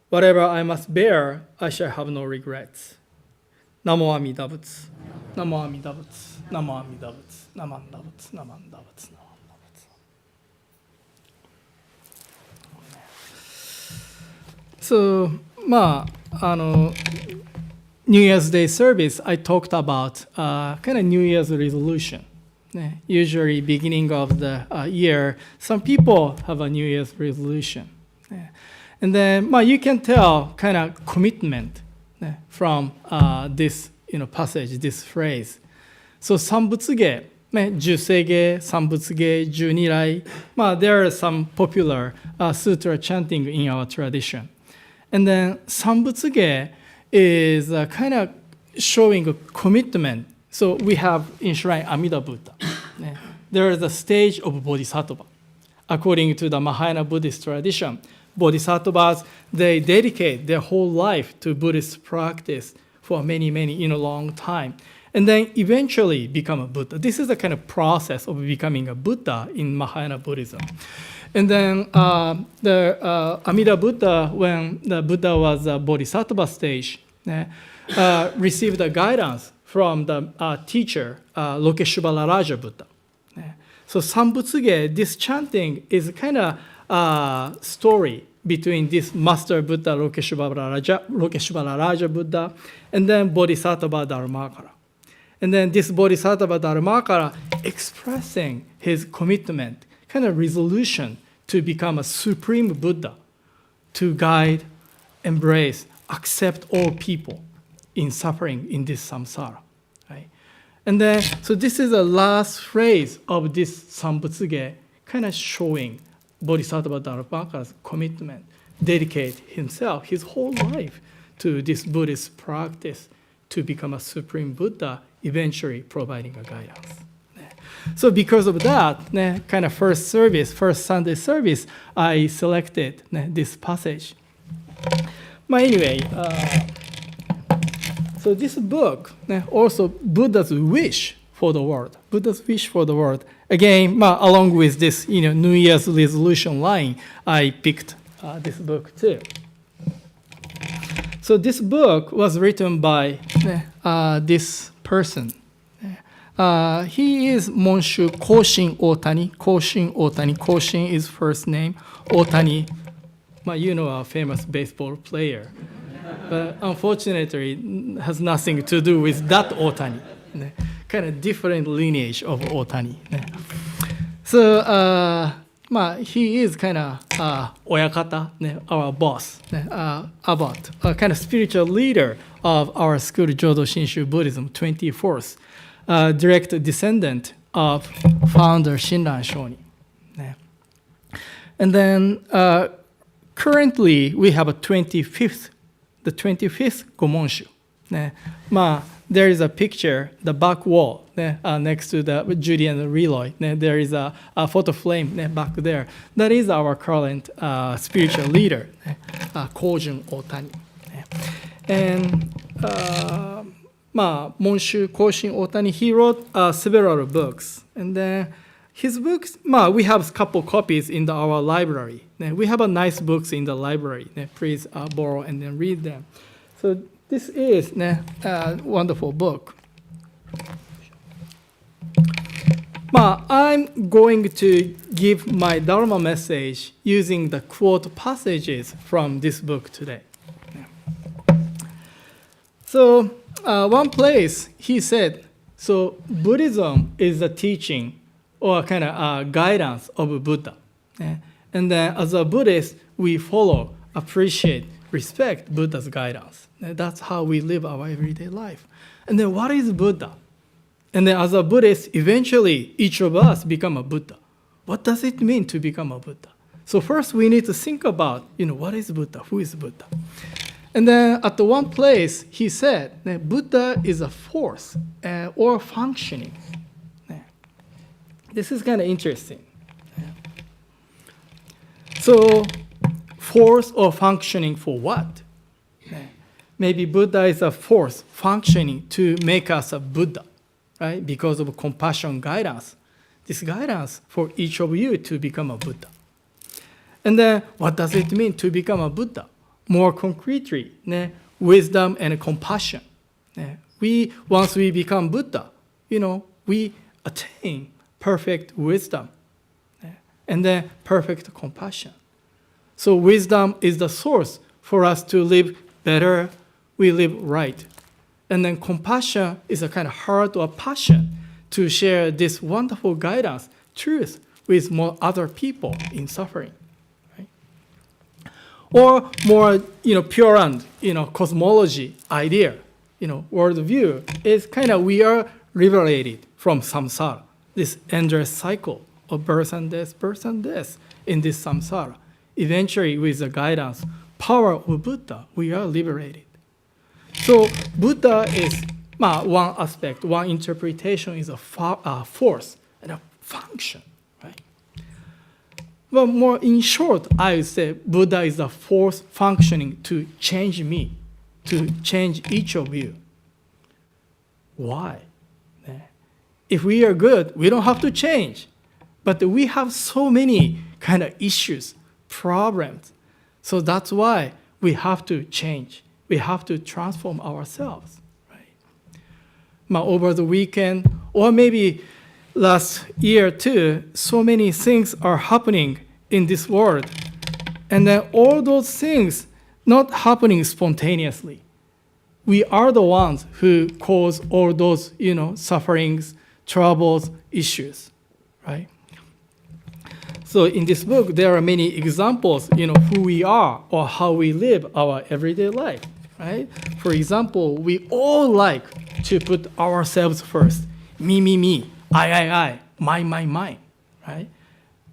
Whatever I must bear, I shall have no regrets. Namo Amida Butsu. Namo Amida Butsu. Namo Amida Butsu. Namanda Butsu. Namanda Butsu. Namanda Butsu. So, New Year's Day service, I talked about kind of New Year's resolution. Usually, beginning of the year, some people have a New Year's resolution. And then you can tell kind of commitment from this passage, this phrase. So, Sambutsuge, Jusege, Sambutsuge, Junirai, there are some popular sutra chanting in our tradition. And then Sambutsuge is kind of showing a commitment. So we have in shrine Amida Buddha. There is a stage of Bodhisattva. According to the Mahayana Buddhist tradition, Bodhisattvas, they dedicate their whole life to Buddhist practice for many, long time. and then eventually become a Buddha. This is a kind of process of becoming a Buddha in Mahayana Buddhism. And then the Amida Buddha, when the Buddha was a Bodhisattva stage, received the guidance from the teacher, Lokeshubala Buddha. So Sambutsuge, this chanting is kind of story between this Master Buddha, Lokeshubala Raja Buddha, and then Bodhisattva Dharmakara. And then this Bodhisattva Dharmakara expressing his commitment, kind of resolution to become a supreme Buddha, to guide, embrace, accept all people in suffering in this samsara. Right? And then, so this is the last phrase of this Sambutsuge, kind of showing Bodhisattva Dharmakara's commitment, dedicate himself, his whole life, to this Buddhist practice to become a supreme Buddha, eventually providing a guidance. So because of that, kind of first Sunday service, I selected this passage. But anyway, so this book, also Buddha's wish for the world. Buddha's wish for the world. Again, along with this, New Year's resolution line, I picked this book too. So this book was written by this person. He is Monshu Koshin Otani. Koshin is first name. Otani, a famous baseball player. But unfortunately, has nothing to do with that Otani. Kind of different lineage of Otani. So, he is kind of oyakata, our boss, about a kind of spiritual leader of our school, Jodo Shinshu Buddhism, 24th, direct descendant of founder Shinran Shoni. And then currently we have a 25th Gomonshu. There is a picture, the back wall, next to the Judy and Leroy. There is a photo frame back there. That is our current spiritual leader, Kojun Otani. And Monshu Koshin Otani, he wrote several books. And then his books, we have a couple copies in our library. We have a nice books in the library. Please borrow and then read them. So this is a wonderful book. I'm going to give my Dharma message using the quote passages from this book today. So one place he said, so Buddhism is a teaching or kind of guidance of Buddha. And then as a Buddhist, we follow, appreciate, respect Buddha's guidance. That's how we live our everyday life. And then what is Buddha? And then as a Buddhist, eventually each of us become a Buddha. What does it mean to become a Buddha? So first we need to think about, what is Buddha? Who is Buddha? And then at the one place, he said that Buddha is a force or functioning. This is kind of interesting. So force or functioning for what? Maybe Buddha is a force functioning to make us a Buddha, right? Because of compassion guidance. This guidance for each of you to become a Buddha. And then what does it mean to become a Buddha? More concretely, wisdom and compassion. Once we become Buddha, we attain perfect wisdom and then perfect compassion. So wisdom is the source for us to live better, we live right. And then compassion is a kind of heart or passion to share this wonderful guidance, truth, with more other people in suffering. Right? Or more, pure and, cosmology idea, worldview is kind of we are liberated from samsara, this endless cycle of birth and death in this samsara. Eventually, with the guidance, power of Buddha, we are liberated. So Buddha is one aspect, one interpretation is a force and a function, right? But more in short, I would say Buddha is a force functioning to change me, to change each of you. Why? If we are good, we don't have to change. But we have so many kind of issues, problems. So that's why we have to change. We have to transform ourselves. Right? Over the weekend, or maybe last year too, so many things are happening in this world. And then all those things not happening spontaneously. We are the ones who cause all those, sufferings, troubles, issues, right? So in this book, there are many examples, who we are or how we live our everyday life, right? For example, we all like to put ourselves first. Me, I, mine, right?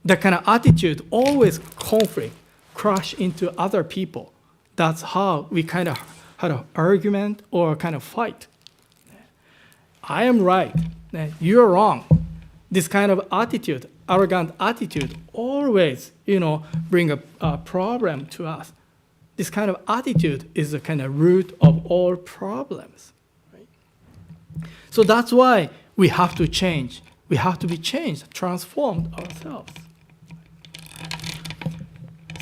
That kind of attitude always conflict, crash into other people. That's how we kind of had an argument or kind of fight. I am right, you're wrong. This kind of attitude, arrogant attitude, always, bring a problem to us. This kind of attitude is the kind of root of all problems. Right? So that's why we have to change. We have to be changed, transformed ourselves.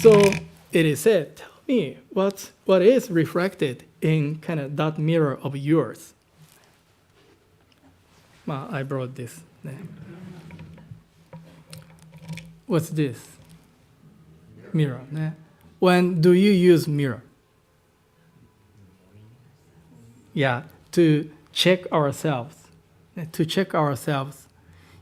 So it is said, tell me what is reflected in kind of that mirror of yours. I brought this. What's this? Mirror. When do you use mirror? Yeah, to check ourselves. To check ourselves.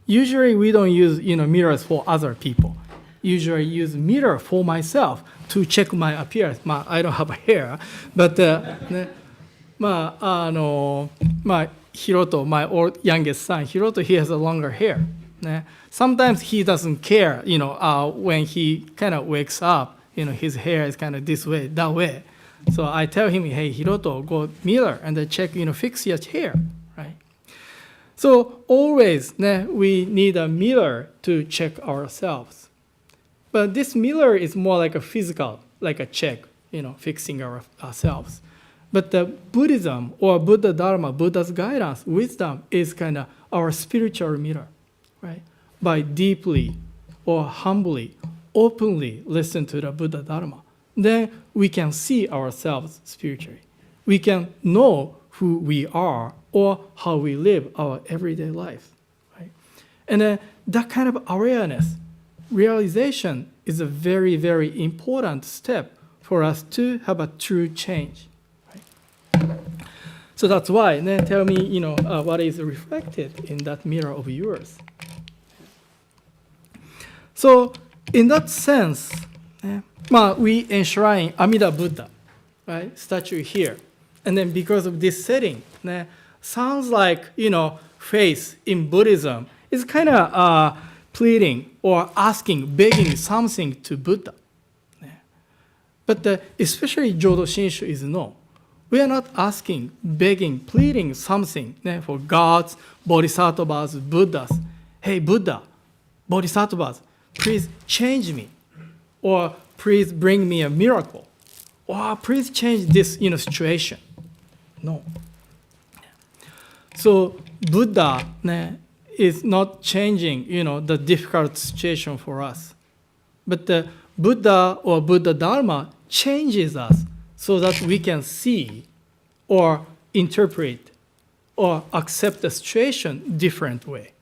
Usually we don't use mirrors for other people. Usually use mirror for myself to check my appearance. I don't have hair, but Hiroto, my youngest son, Hiroto, he has a longer hair. Sometimes he doesn't care, when he kind of wakes up, his hair is kind of this way, that way. So I tell him, hey, Hiroto, go mirror and then check, fix your hair, right? So always, we need a mirror to check ourselves. But this mirror is more like a physical, like a check, fixing ourselves. But the Buddhism or Buddha Dharma, Buddha's guidance, wisdom is kind of our spiritual mirror, right? By deeply or humbly, openly listen to the Buddha Dharma, then we can see ourselves spiritually. We can know who we are or how we live our everyday life, right? And then that kind of awareness, realization is a very, very important step for us to have a true change. So that's why, then tell me, what is reflected in that mirror of yours. So in that sense, we enshrine Amida Buddha, right, statue here. And then because of this setting, sounds like, faith in Buddhism is kind of pleading or asking, begging something to Buddha. But especially Jodo Shinshu is no. We are not asking, begging, pleading something for gods, bodhisattvas, Buddhas. Hey, Buddha, bodhisattvas, please change me. Or please bring me a miracle. Or please change this situation. No. So Buddha is not changing, the difficult situation for us. But the Buddha or Buddha Dharma changes us so that we can see or interpret or accept the situation different way.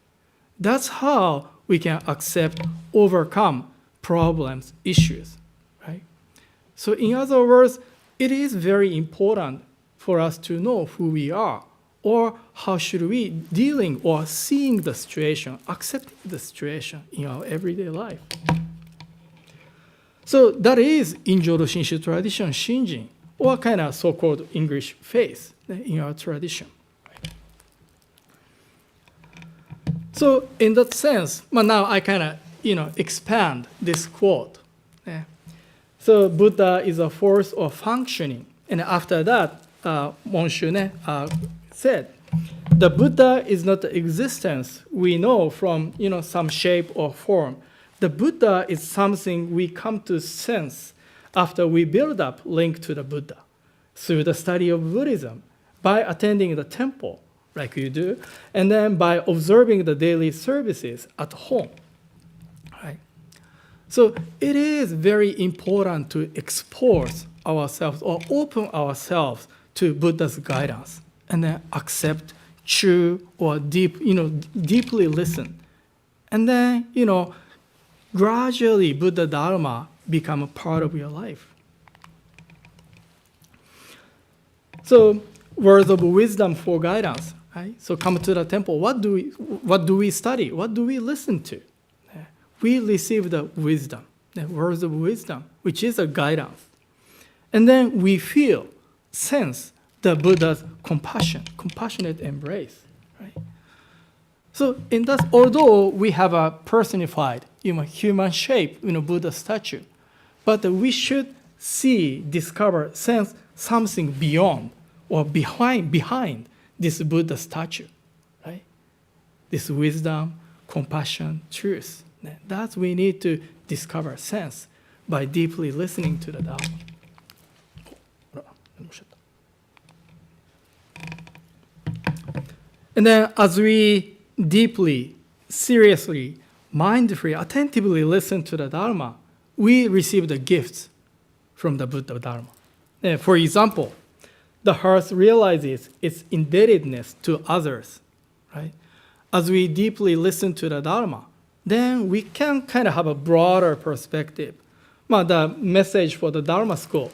That's how we can accept, overcome problems, issues, right? So in other words, it is very important for us to know who we are or how should we dealing or seeing the situation, accepting the situation in our everyday life. So that is in Jodo Shinshu tradition, Shinjin, or kind of so-called English faith in our tradition. So in that sense, now I kind of expand this quote. So Buddha is a force or functioning, and after that, Monshu said, the Buddha is not the existence we know from some shape or form. The Buddha is something we come to sense after we build up link to the Buddha through the study of Buddhism, by attending the temple, like you do, and then by observing the daily services at home. Right? So it is very important to expose ourselves or open ourselves to Buddha's guidance and then accept true or deeply listen. And then, gradually Buddha Dharma become a part of your life. So words of wisdom for guidance, right? So come to the temple. What do we study? What do we listen to? We receive the wisdom, the words of wisdom, which is a guidance. And then we feel, sense the Buddha's compassionate embrace, right? So in that, although we have a personified, human shape, Buddha statue, but we should see, discover, sense something beyond or behind this Buddha statue, right? This wisdom, compassion, truth. That we need to discover, sense by deeply listening to the Dharma. And then as we deeply, seriously, mindfully, attentively listen to the Dharma, we receive the gifts from the Buddha Dharma. For example, the heart realizes its indebtedness to others, right? As we deeply listen to the Dharma, then we can kind of have a broader perspective. The message for the Dharma school.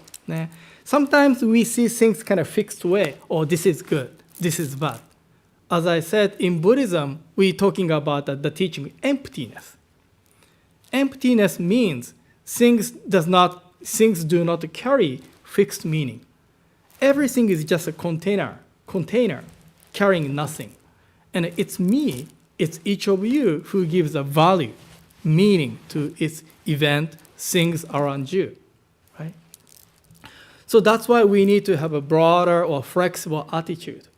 Sometimes we see things kind of fixed way. Oh, this is good, this is bad. As I said, in Buddhism, we're talking about the teaching emptiness. Emptiness means things do not carry fixed meaning. Everything is just a container carrying nothing. And it's me, it's each of you who gives a value, meaning to its event, things around you, right? So that's why we need to have a broader or flexible attitude.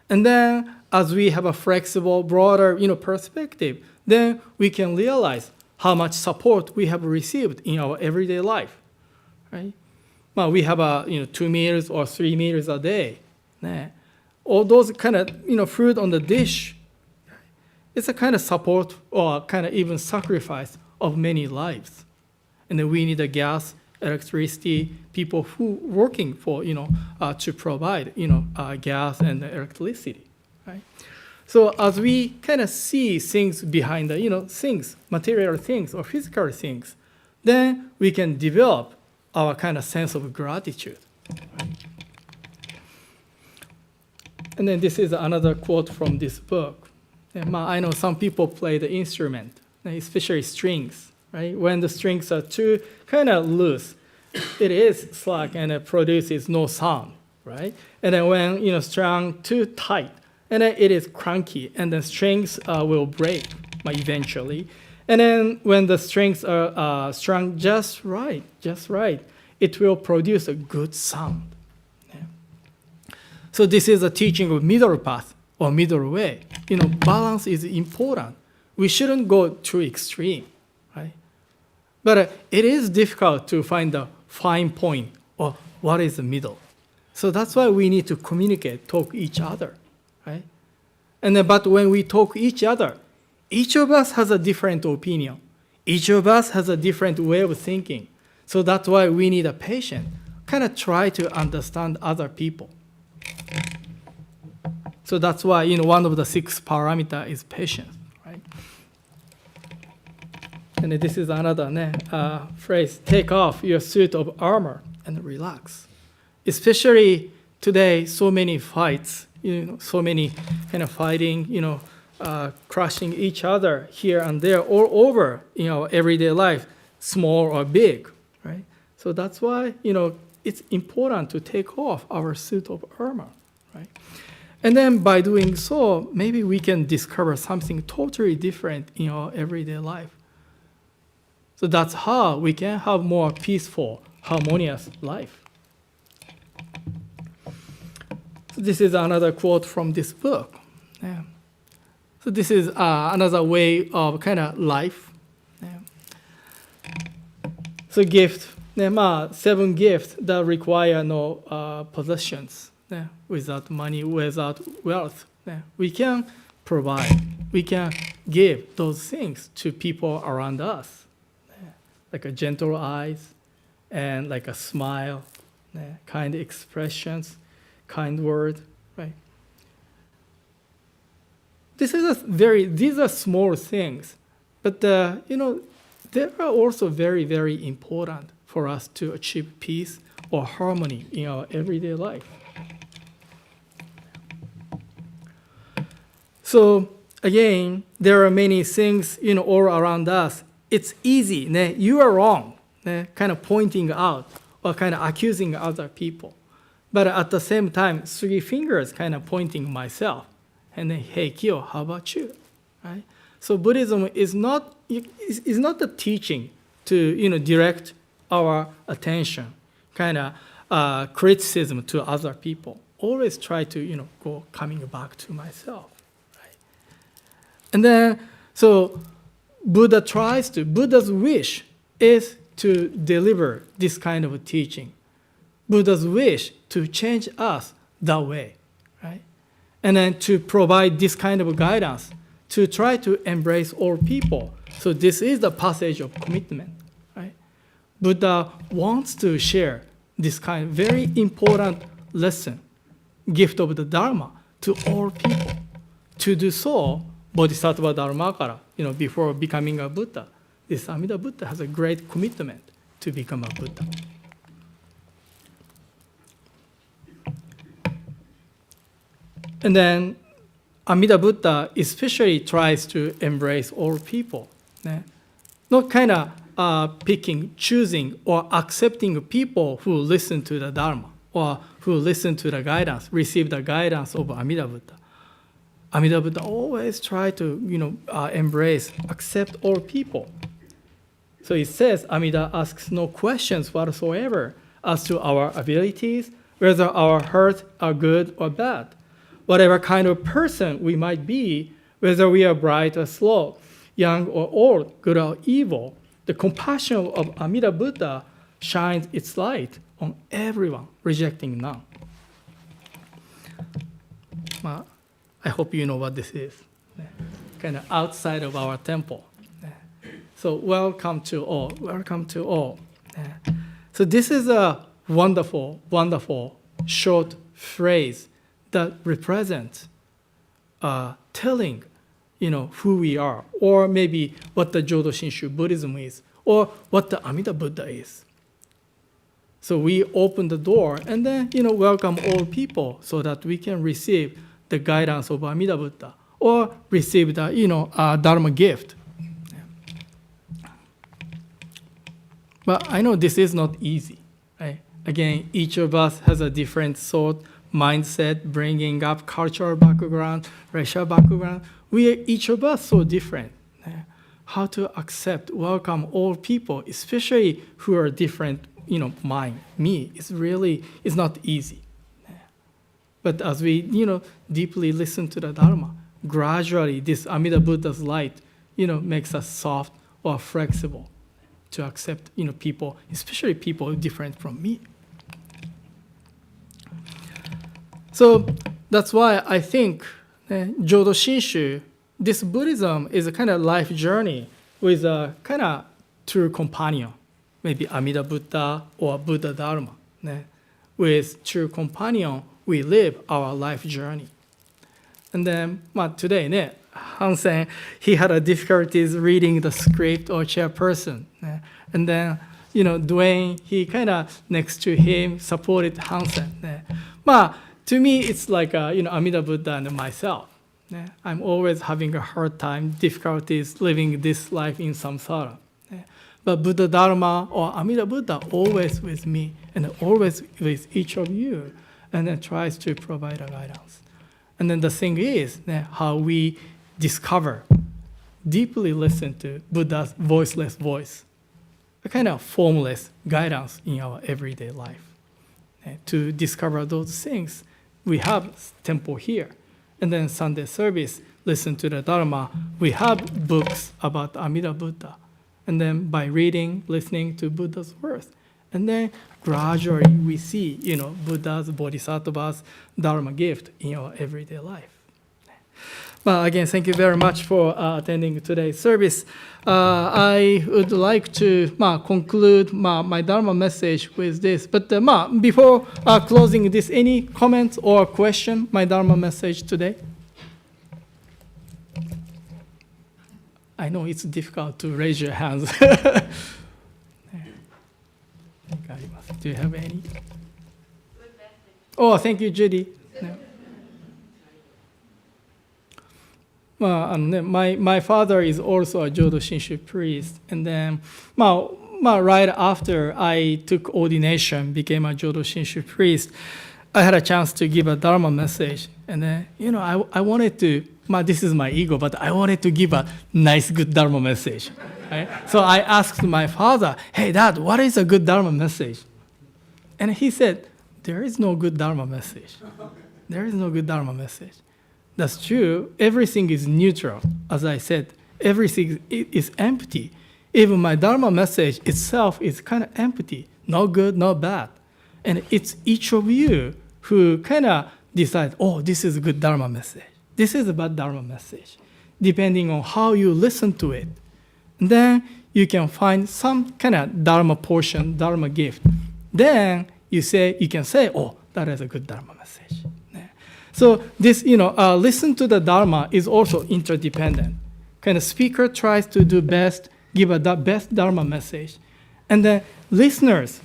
And then as we have a flexible, broader, perspective, then we can realize how much support we have received in our everyday life, right? We have 2 meals or 3 meals a day. All those kind of, food on the dish, it's a kind of support or kind of even sacrifice of many lives. And then we need the gas, electricity, people who working for, to provide, gas and electricity, right? So as we kind of see things behind the, things, material things or physical things, then we can develop our kind of sense of gratitude. Right? And then this is another quote from this book. I know some people play the instrument, especially strings, right? When the strings are too kind of loose, it is slack and it produces no sound, right? And then when strung too tight, and then it is cranky, and the strings will break eventually. And then when the strings are strung just right, it will produce a good sound. Yeah. So this is a teaching of middle path or middle way. Balance is important. We shouldn't go too extreme, right? But it is difficult to find the fine point or what is the middle. So that's why we need to communicate, talk each other, right? And then, but when we talk each other, each of us has a different opinion. Each of us has a different way of thinking. So that's why we need a patient. Kind of try to understand other people. So that's why one of the 6 parameter is patience, right? And this is another phrase: take off your suit of armor and relax. Especially today, so many fights, so many kind of fighting, crushing each other here and there, all over, everyday life, small or big, right? So that's why, it's important to take off our suit of armor, right? And then by doing so, maybe we can discover something totally different in our everyday life. So that's how we can have more peaceful, harmonious life. So this is another quote from this book. Yeah. So this is another way of kind of life. Yeah. So gift, 7 gifts that require no possessions, without money, without wealth. We can provide, we can give those things to people around us, like a gentle eyes and like a smile, kind expressions, kind word, right? These are small things, but they are also very, very important for us to achieve peace or harmony in our everyday life. So again, there are many things all around us. It's easy. You are wrong. Kind of pointing out or kind of accusing other people. But at the same time, 3 fingers kind of pointing myself. And then, hey, Kyo, how about you? Right? So Buddhism is not the teaching to direct our attention, kind of criticism to other people. Always try to go coming back to myself. And then, so Buddha's wish is to deliver this kind of teaching. Buddha's wish to change us that way, right? And then to provide this kind of guidance, to try to embrace all people. So this is the passage of commitment, right? Buddha wants to share this kind of very important lesson, gift of the Dharma, to all people. To do so, Bodhisattva Dharmakara, before becoming a Buddha, this Amida Buddha has a great commitment to become a Buddha. And then Amida Buddha especially tries to embrace all people. Not kind of choosing or accepting people who listen to the Dharma or who listen to the guidance, receive the guidance of Amida Buddha. Amida Buddha always try to, embrace, accept all people. So it says, Amida asks no questions whatsoever as to our abilities, whether our hurts are good or bad. Whatever kind of person we might be, whether we are bright or slow, young or old, good or evil, the compassion of Amida Buddha shines its light on everyone, rejecting none. I hope you know what this is. Kind of outside of our temple. So welcome to all. Welcome to all. So this is a wonderful, wonderful short phrase that represents telling, who we are, or maybe what the Jodo Shinshu Buddhism is, or what the Amida Buddha is. So we open the door and then, welcome all people so that we can receive the guidance of Amida Buddha, or receive the, Dharma gift. But I know this is not easy, right? Again, each of us has a different mindset, bringing up cultural background, racial background. We are each of us so different. How to accept, welcome all people, especially who are different, me, is not easy. But as we, deeply listen to the Dharma, gradually this Amida Buddha's light, makes us soft or flexible to accept, people, especially people different from me. So that's why I think Jodo Shinshu, this Buddhism is a kind of life journey with a kind of true companion, maybe Amida Buddha or Buddha Dharma. With true companion, we live our life journey. And then today, Hansen, he had a difficulties reading the script or chairperson. And then, Dwayne, he kind of next to him supported Hansen. To me, it's like, Amida Buddha and myself. I'm always having a hard time, difficulties living this life in samsara. But Buddha Dharma or Amida Buddha always with me and always with each of you, and then tries to provide a guidance. And then the thing is how we discover, deeply listen to Buddha's voiceless voice, a kind of formless guidance in our everyday life. To discover those things, we have temple here. And then Sunday service, listen to the Dharma. We have books about Amida Buddha. And then by reading, listening to Buddha's words, and then gradually we see, Buddha's, Bodhisattva's Dharma gift in our everyday life. Well, again, thank you very much for attending today's service. I would like to conclude my Dharma message with this. But before closing this, any comments or question, my Dharma message today? I know it's difficult to raise your hands. Do you have any? Oh, thank you, Judy. My father is also a Jodo Shinshu priest, and then right after I took ordination, became a Jodo Shinshu priest, I had a chance to give a Dharma message, and then I wanted to. This is my ego, but I wanted to give a nice, good Dharma message. Right? So I asked my father, "Hey, Dad, what is a good Dharma message?" And he said, "There is no good Dharma message. There is no good Dharma message." That's true. Everything is neutral. As I said, everything is empty. Even my Dharma message itself is kind of empty. No good, no bad. And it's each of you who kind of decide, oh, this is a good Dharma message. This is a bad Dharma message, depending on how you listen to it. And then you can find some kind of Dharma portion, Dharma gift. Then you can say, oh, that is a good Dharma message. So this, listen to the Dharma is also interdependent. Kind of speaker tries to do best, give the best Dharma message. And the listeners,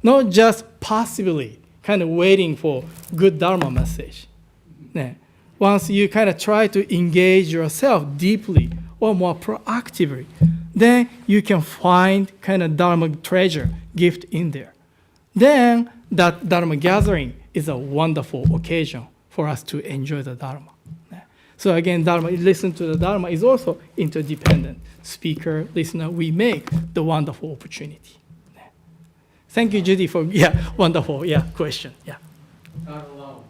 not just passively kind of waiting for good Dharma message. Once you kind of try to engage yourself deeply or more proactively, then you can find kind of Dharma treasure, gift in there. Then that Dharma gathering is a wonderful occasion for us to enjoy the Dharma. So again, Dharma, listen to the Dharma is also interdependent. Speaker, listener, we make the wonderful opportunity. Thank you, Judy, for wonderful question. Yeah. Not alone.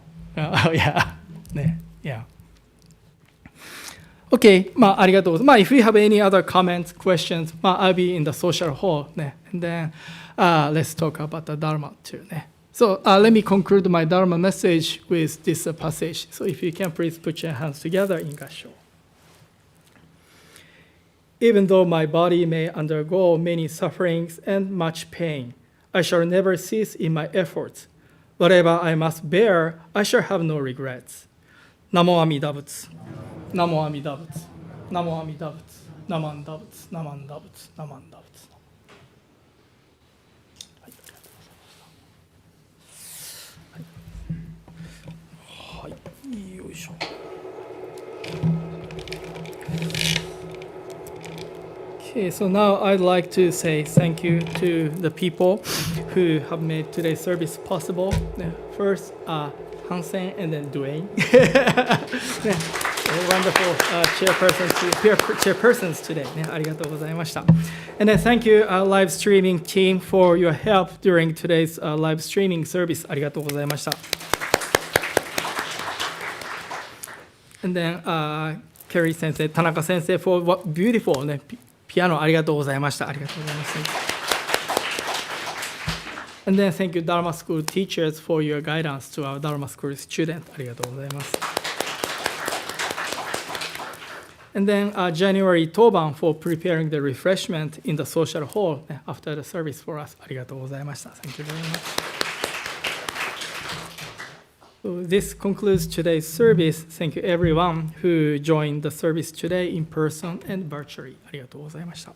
Okay, ありがとうございます。If you have any other comments, questions, I'll be in the social hall. And then let's talk about the Dharma too. So let me conclude my Dharma message with this passage. So if you can please put your hands together in Gassho. Even though my body may undergo many sufferings and much pain, I shall never cease in my efforts. Whatever I must bear, I shall have no regrets. Namo Amida Butsu. Namo Amida Butsu. Namo Amida Butsu. Namanda Butsu. Namanda Butsu. Namanda Butsu. よいしょ。Okay, so now I'd like to say thank you to the people who have made today's service possible. First, Hansen and then Dwayne. Wonderful chairpersons today. ありがとうございました。And then thank you, live streaming team, for your help during today's live streaming service. ありがとうございました。And then Kerry 先生、田中先生 for what beautiful ピアノありがとうございました。ありがとうございます。And then thank you Dharma School teachers for your guidance to our Dharma School students. ありがとうございます。And then January Toban for preparing the refreshment in the social hall after the service for us. ありがとうございました。Thank you very much. So this concludes today's service. Thank you everyone who joined the service today in person and virtually. ありがとうございました。